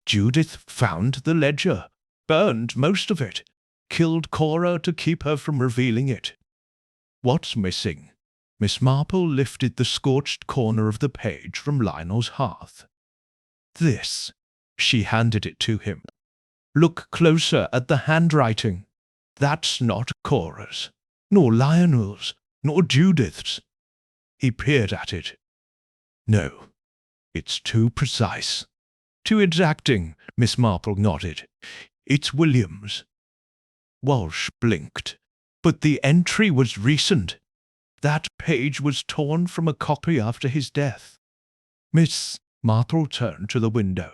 Judith found the ledger, burned most of it, killed Cora to keep her from revealing it. What's missing? Miss Marple lifted the scorched corner of the page from Lionel's hearth. This. She handed it to him. Look closer at the handwriting. That's not Cora's, nor Lionel's, nor Judith's. He peered at it. No, it's too precise. Too exacting, Miss Marple nodded. It's William's. Walsh blinked. But the entry was recent. That page was torn from a copy after his death. Miss Marple turned to the window.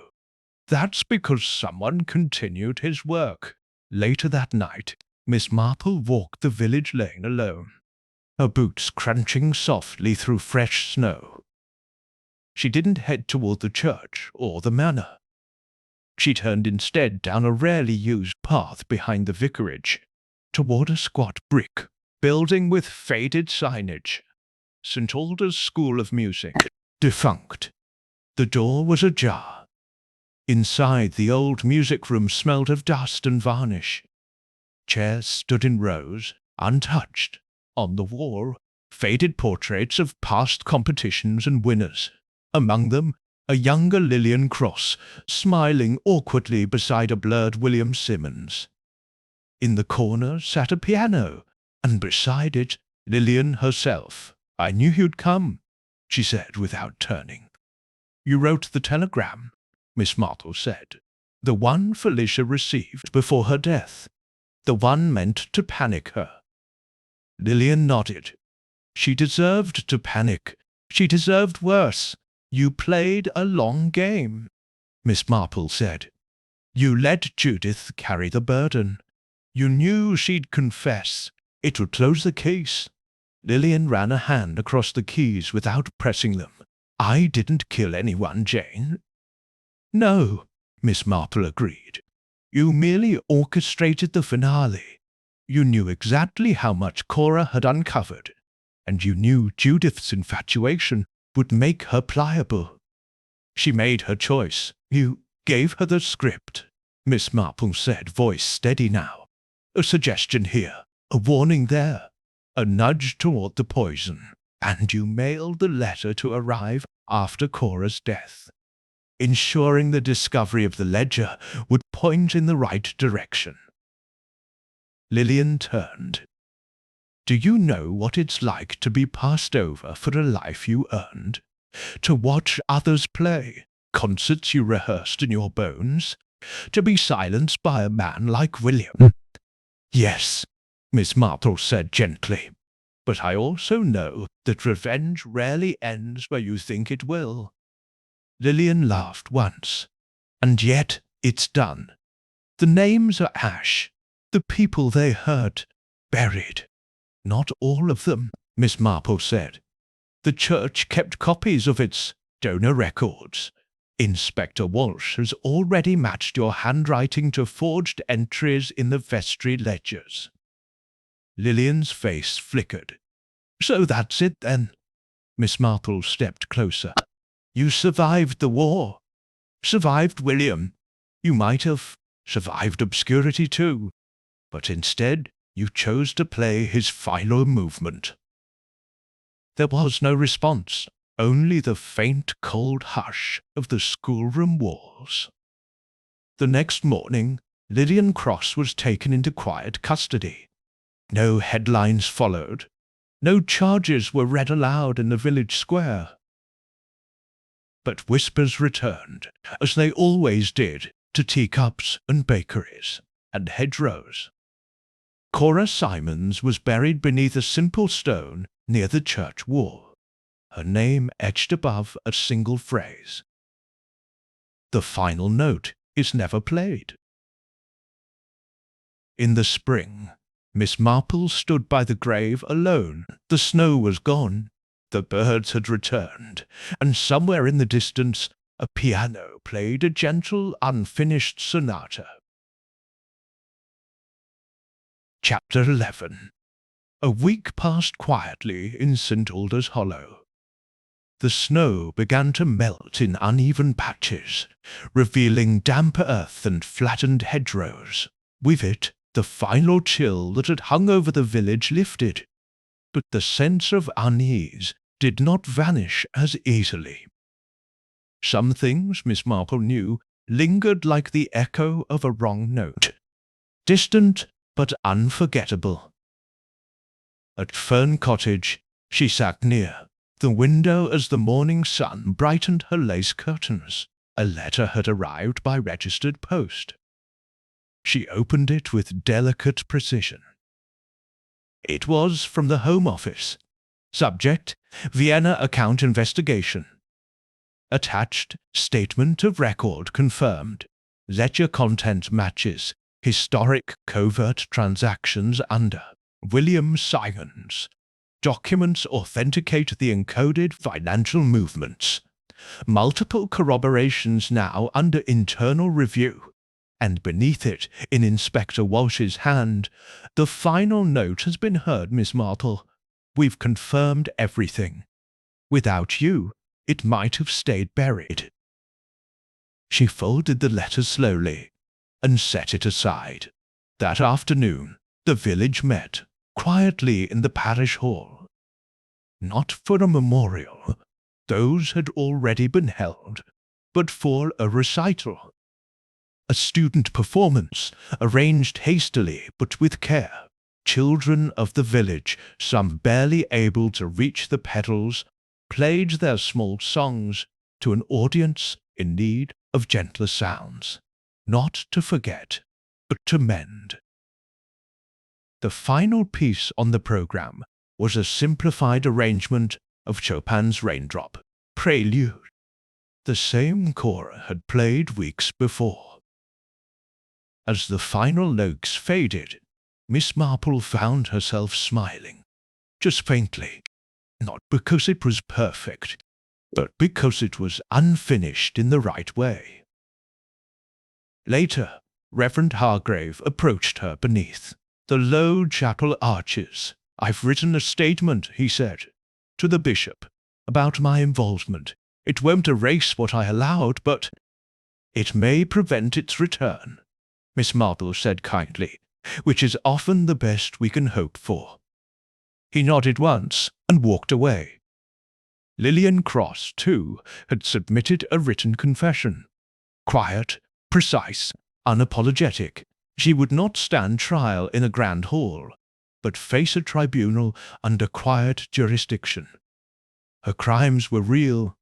That's because someone continued his work. Later that night, Miss Marple walked the village lane alone, her boots crunching softly through fresh snow. She didn't head toward the church or the manor. She turned instead down a rarely used path behind the vicarage, toward a squat brick building with faded signage. St. Alda's School of Music. Defunct. The door was ajar. Inside, the old music room smelled of dust and varnish. Chairs stood in rows, untouched. On the wall, faded portraits of past competitions and winners. Among them, a younger Lillian Cross, smiling awkwardly beside a blurred William Simmons. In the corner sat a piano, and beside it, Lillian herself. I knew you'd come, she said without turning. You wrote the telegram, Miss Marple said. The one Felicia received before her death. The one meant to panic her. Lillian nodded. She deserved to panic. She deserved worse. You played a long game, Miss Marple said. You let Judith carry the burden. You knew she'd confess. It would close the case. Lillian ran a hand across the keys without pressing them. I didn't kill anyone, Jane. No, Miss Marple agreed. You merely orchestrated the finale. You knew exactly how much Cora had uncovered, and you knew Judith's infatuation would make her pliable. She made her choice. You gave her the script, Miss Marple said, voice steady now. A suggestion here, a warning there, a nudge toward the poison, and you mailed the letter to arrive after Cora's death, ensuring the discovery of the ledger would point in the right direction. Lillian turned. Do you know what it's like to be passed over for a life you earned? To watch others play, concerts you rehearsed in your bones? To be silenced by a man like William? Yes, Miss Marple said gently. But I also know that revenge rarely ends where you think it will. Lillian laughed once. And yet it's done. The names are ash. The people they hurt, buried. Not all of them, Miss Marple said. The church kept copies of its donor records. Inspector Walsh has already matched your handwriting to forged entries in the vestry ledgers. Lillian's face flickered. So that's it, then. Miss Marple stepped closer. You survived the war. Survived William. You might have survived obscurity too. But instead, you chose to play his final movement. There was no response, only the faint, cold hush of the schoolroom walls. The next morning, Lillian Cross was taken into quiet custody. No headlines followed. No charges were read aloud in the village square. But whispers returned, as they always did, to teacups and bakeries and hedgerows. Cora Simons was buried beneath a simple stone near the church wall, her name etched above a single phrase. The final note is never played. In the spring, Miss Marple stood by the grave alone. The snow was gone, the birds had returned, and somewhere in the distance a piano played a gentle, unfinished sonata. Chapter 11. A week passed quietly in St. Alder's Hollow. The snow began to melt in uneven patches, revealing damp earth and flattened hedgerows. With it, the final chill that had hung over the village lifted, but the sense of unease did not vanish as easily. Some things, Miss Marple knew, lingered like the echo of a wrong note, distant but unforgettable. At Fern Cottage, she sat near the window as the morning sun brightened her lace curtains. A letter had arrived by registered post. She opened it with delicate precision. It was from the Home Office. Subject: Vienna account investigation. Attached: statement of record confirmed. Ledger content matches historic covert transactions under William Simons. Documents authenticate the encoded financial movements. Multiple corroborations now under internal review. And beneath it, in Inspector Walsh's hand, the final note has been heard, Miss Marple. We've confirmed everything. Without you, it might have stayed buried. She folded the letter slowly and set it aside. That afternoon, the village met, quietly in the parish hall. Not for a memorial, those had already been held, but for a recital. A student performance, arranged hastily but with care. Children of the village, some barely able to reach the pedals, played their small songs to an audience in need of gentler sounds, not to forget, but to mend. The final piece on the program was a simplified arrangement of Chopin's Raindrop Prelude, the same Cora had played weeks before. As the final notes faded, Miss Marple found herself smiling, just faintly, not because it was perfect, but because it was unfinished in the right way. Later, Reverend Hargrave approached her beneath the low chapel arches. I've written a statement, he said, to the bishop, about my involvement. It won't erase what I allowed, but it may prevent its return, Miss Marple said kindly, which is often the best we can hope for. He nodded once and walked away. Lillian Cross, too, had submitted a written confession. Quiet, precise, unapologetic, she would not stand trial in a grand hall, but face a tribunal under quiet jurisdiction. Her crimes were real,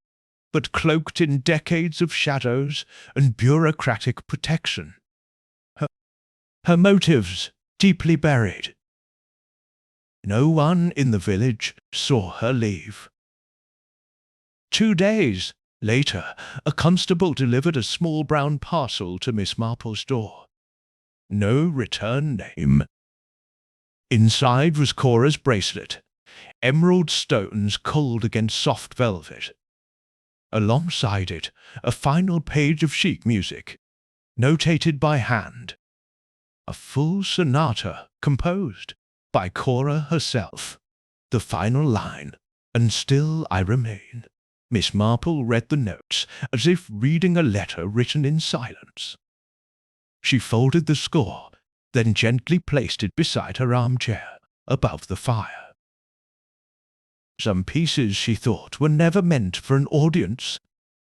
but cloaked in decades of shadows and bureaucratic protection. Her motives deeply buried. No one in the village saw her leave. 2 days later, a constable delivered a small brown parcel to Miss Marple's door. No return name. Inside was Cora's bracelet, emerald stones cold against soft velvet. Alongside it, a final page of sheet music, notated by hand. A full sonata composed by Cora herself. The final line, "And still I remain." Miss Marple read the notes as if reading a letter written in silence. She folded the score, then gently placed it beside her armchair, above the fire. Some pieces, she thought, were never meant for an audience,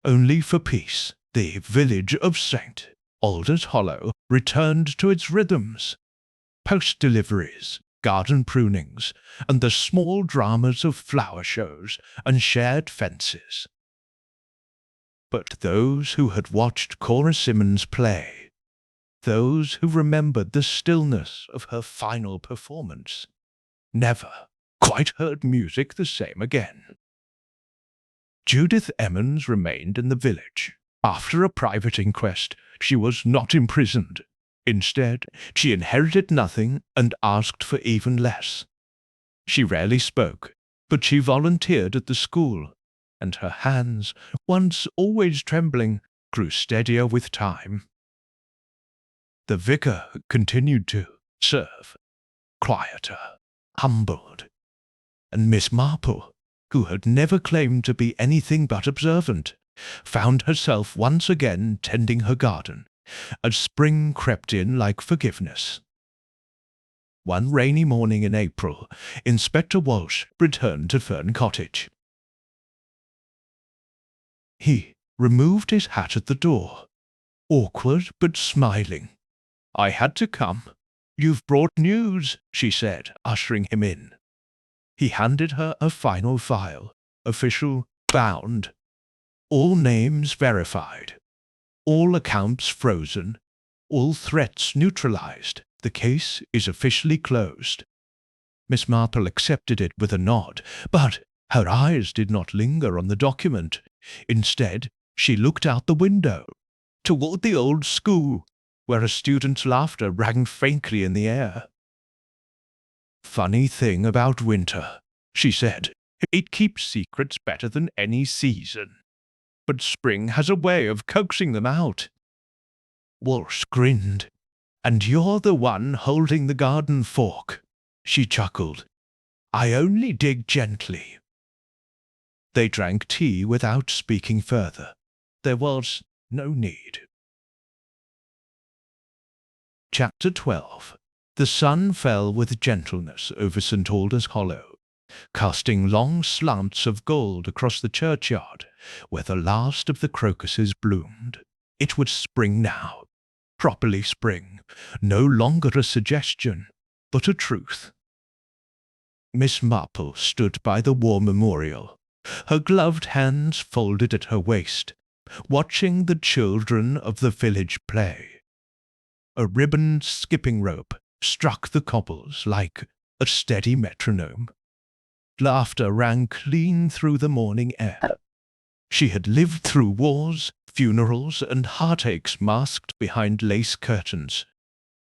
only for peace. The village of St. Alders Hollow returned to its rhythms. Post-deliveries, garden prunings, and the small dramas of flower shows and shared fences. But those who had watched Cora Simmons play, those who remembered the stillness of her final performance, never quite heard music the same again. Judith Emmons remained in the village. After a private inquest, she was not imprisoned. Instead, she inherited nothing and asked for even less. She rarely spoke, but she volunteered at the school, and her hands, once always trembling, grew steadier with time. The vicar continued to serve, quieter, humbled, and Miss Marple, who had never claimed to be anything but observant, found herself once again tending her garden, as spring crept in like forgiveness. One rainy morning in April, Inspector Walsh returned to Fern Cottage. He removed his hat at the door, awkward but smiling. "I had to come. You've brought news," she said, ushering him in. He handed her a final file, official, bound. All names verified. All accounts frozen. All threats neutralized. The case is officially closed. Miss Marple accepted it with a nod, but her eyes did not linger on the document. Instead, she looked out the window, toward the old school, where a student's laughter rang faintly in the air. "Funny thing about winter," she said. "It keeps secrets better than any season. But spring has a way of coaxing them out." Walsh grinned. "And you're the one holding the garden fork," she chuckled. "I only dig gently." They drank tea without speaking further. There was no need. Chapter 12. The sun fell with gentleness over St. Alders Hollow, casting long slants of gold across the churchyard, where the last of the crocuses bloomed. It was spring now, properly spring, no longer a suggestion, but a truth. Miss Marple stood by the war memorial, her gloved hands folded at her waist, watching the children of the village play. A ribboned skipping rope struck the cobbles like a steady metronome. Laughter rang clean through the morning air. She had lived through wars, funerals, and heartaches masked behind lace curtains.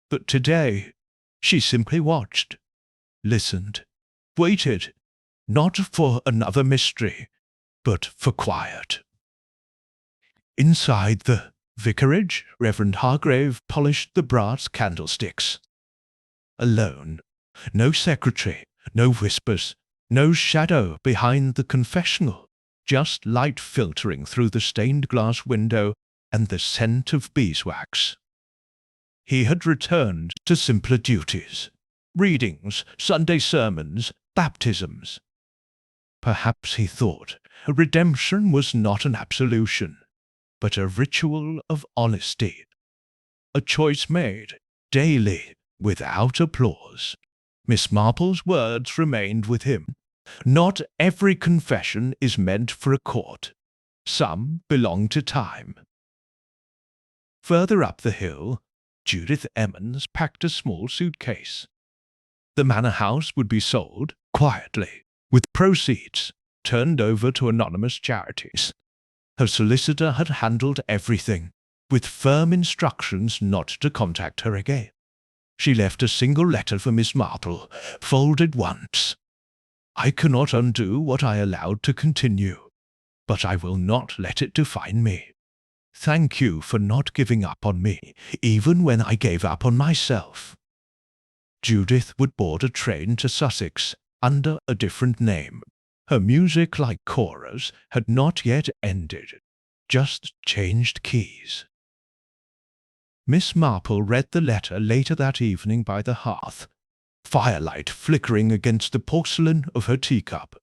But today, she simply watched, listened, waited, not for another mystery, but for quiet. Inside the vicarage, Reverend Hargrave polished the brass candlesticks. Alone, no secretary, no whispers, no shadow behind the confessional, just light filtering through the stained glass window and the scent of beeswax. He had returned to simpler duties, readings, Sunday sermons, baptisms. Perhaps, he thought, redemption was not an absolution, but a ritual of honesty, a choice made daily without applause. Miss Marple's words remained with him. Not every confession is meant for a court. Some belong to time. Further up the hill, Judith Emmons packed a small suitcase. The manor house would be sold quietly, with proceeds turned over to anonymous charities. Her solicitor had handled everything, with firm instructions not to contact her again. She left a single letter for Miss Marple, folded once. I cannot undo what I allowed to continue, but I will not let it define me. Thank you for not giving up on me, even when I gave up on myself. Judith would board a train to Sussex under a different name. Her music, like Cora's, had not yet ended, just changed keys. Miss Marple read the letter later that evening by the hearth, firelight flickering against the porcelain of her teacup.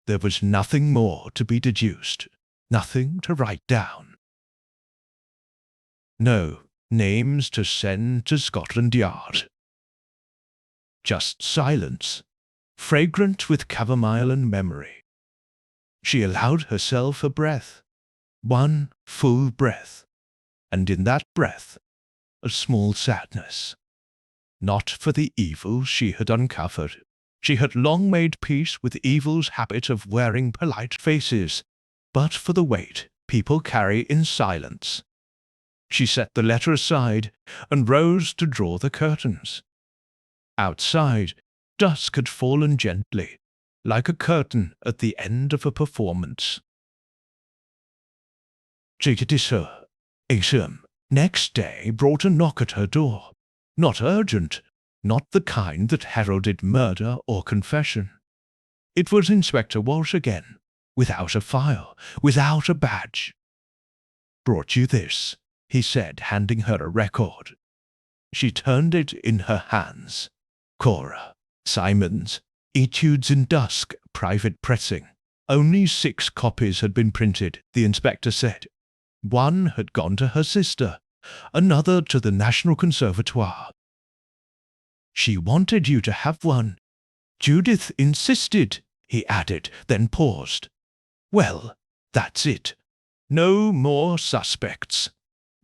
There was nothing more to be deduced, nothing to write down. No names to send to Scotland Yard. Just silence, fragrant with chamomile and memory. She allowed herself a breath, one full breath, and in that breath a small sadness. Not for the evils she had uncovered. She had long made peace with evil's habit of wearing polite faces, but for the weight people carry in silence. She set the letter aside and rose to draw the curtains. Outside, dusk had fallen gently, like a curtain at the end of a performance. Next day brought a knock at her door. Not urgent, not the kind that heralded murder or confession. It was Inspector Walsh again, without a file, without a badge. "Brought you this," he said, handing her a record. She turned it in her hands. Cora, Symonds, Etudes in Dusk, private pressing. Only 6 copies had been printed, the inspector said. One had gone to her sister, another to the National Conservatoire. "She wanted you to have one. Judith insisted," he added, then paused. "Well, that's it. No more suspects.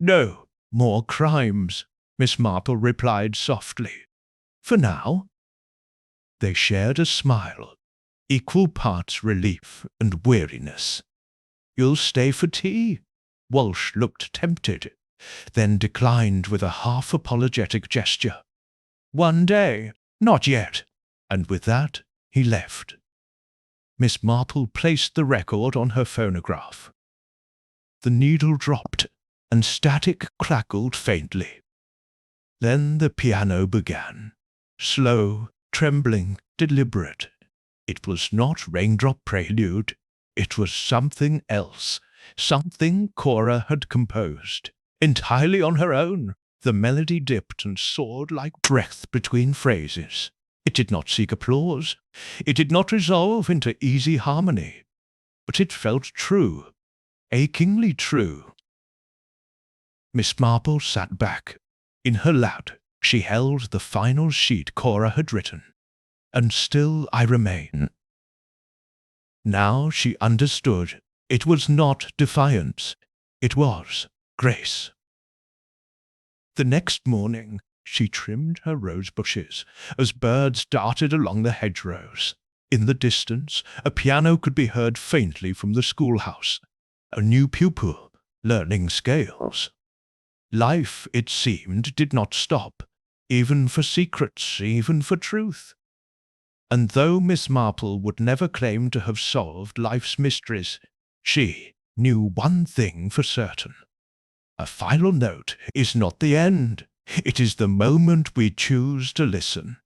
No more crimes," Miss Marple replied softly. "For now." They shared a smile, equal parts relief and weariness. "You'll stay for tea?" Walsh looked tempted, then declined with a half-apologetic gesture. "One day, not yet." And with that, he left. Miss Marple placed the record on her phonograph. The needle dropped, and static crackled faintly. Then the piano began, slow, trembling, deliberate. It was not Raindrop Prelude. It was something else, something Cora had composed, entirely on her own. The melody dipped and soared like breath between phrases. It did not seek applause. It did not resolve into easy harmony. But it felt true, achingly true. Miss Marple sat back. In her lap she held the final sheet Cora had written. "And still I remain." Now she understood. It was not defiance. It was grace. The next morning she trimmed her rose bushes as birds darted along the hedgerows. In the distance, a piano could be heard faintly from the schoolhouse. A new pupil, learning scales. Life, it seemed, did not stop, even for secrets, even for truth. And though Miss Marple would never claim to have solved life's mysteries, she knew one thing for certain. A final note is not the end. It is the moment we choose to listen.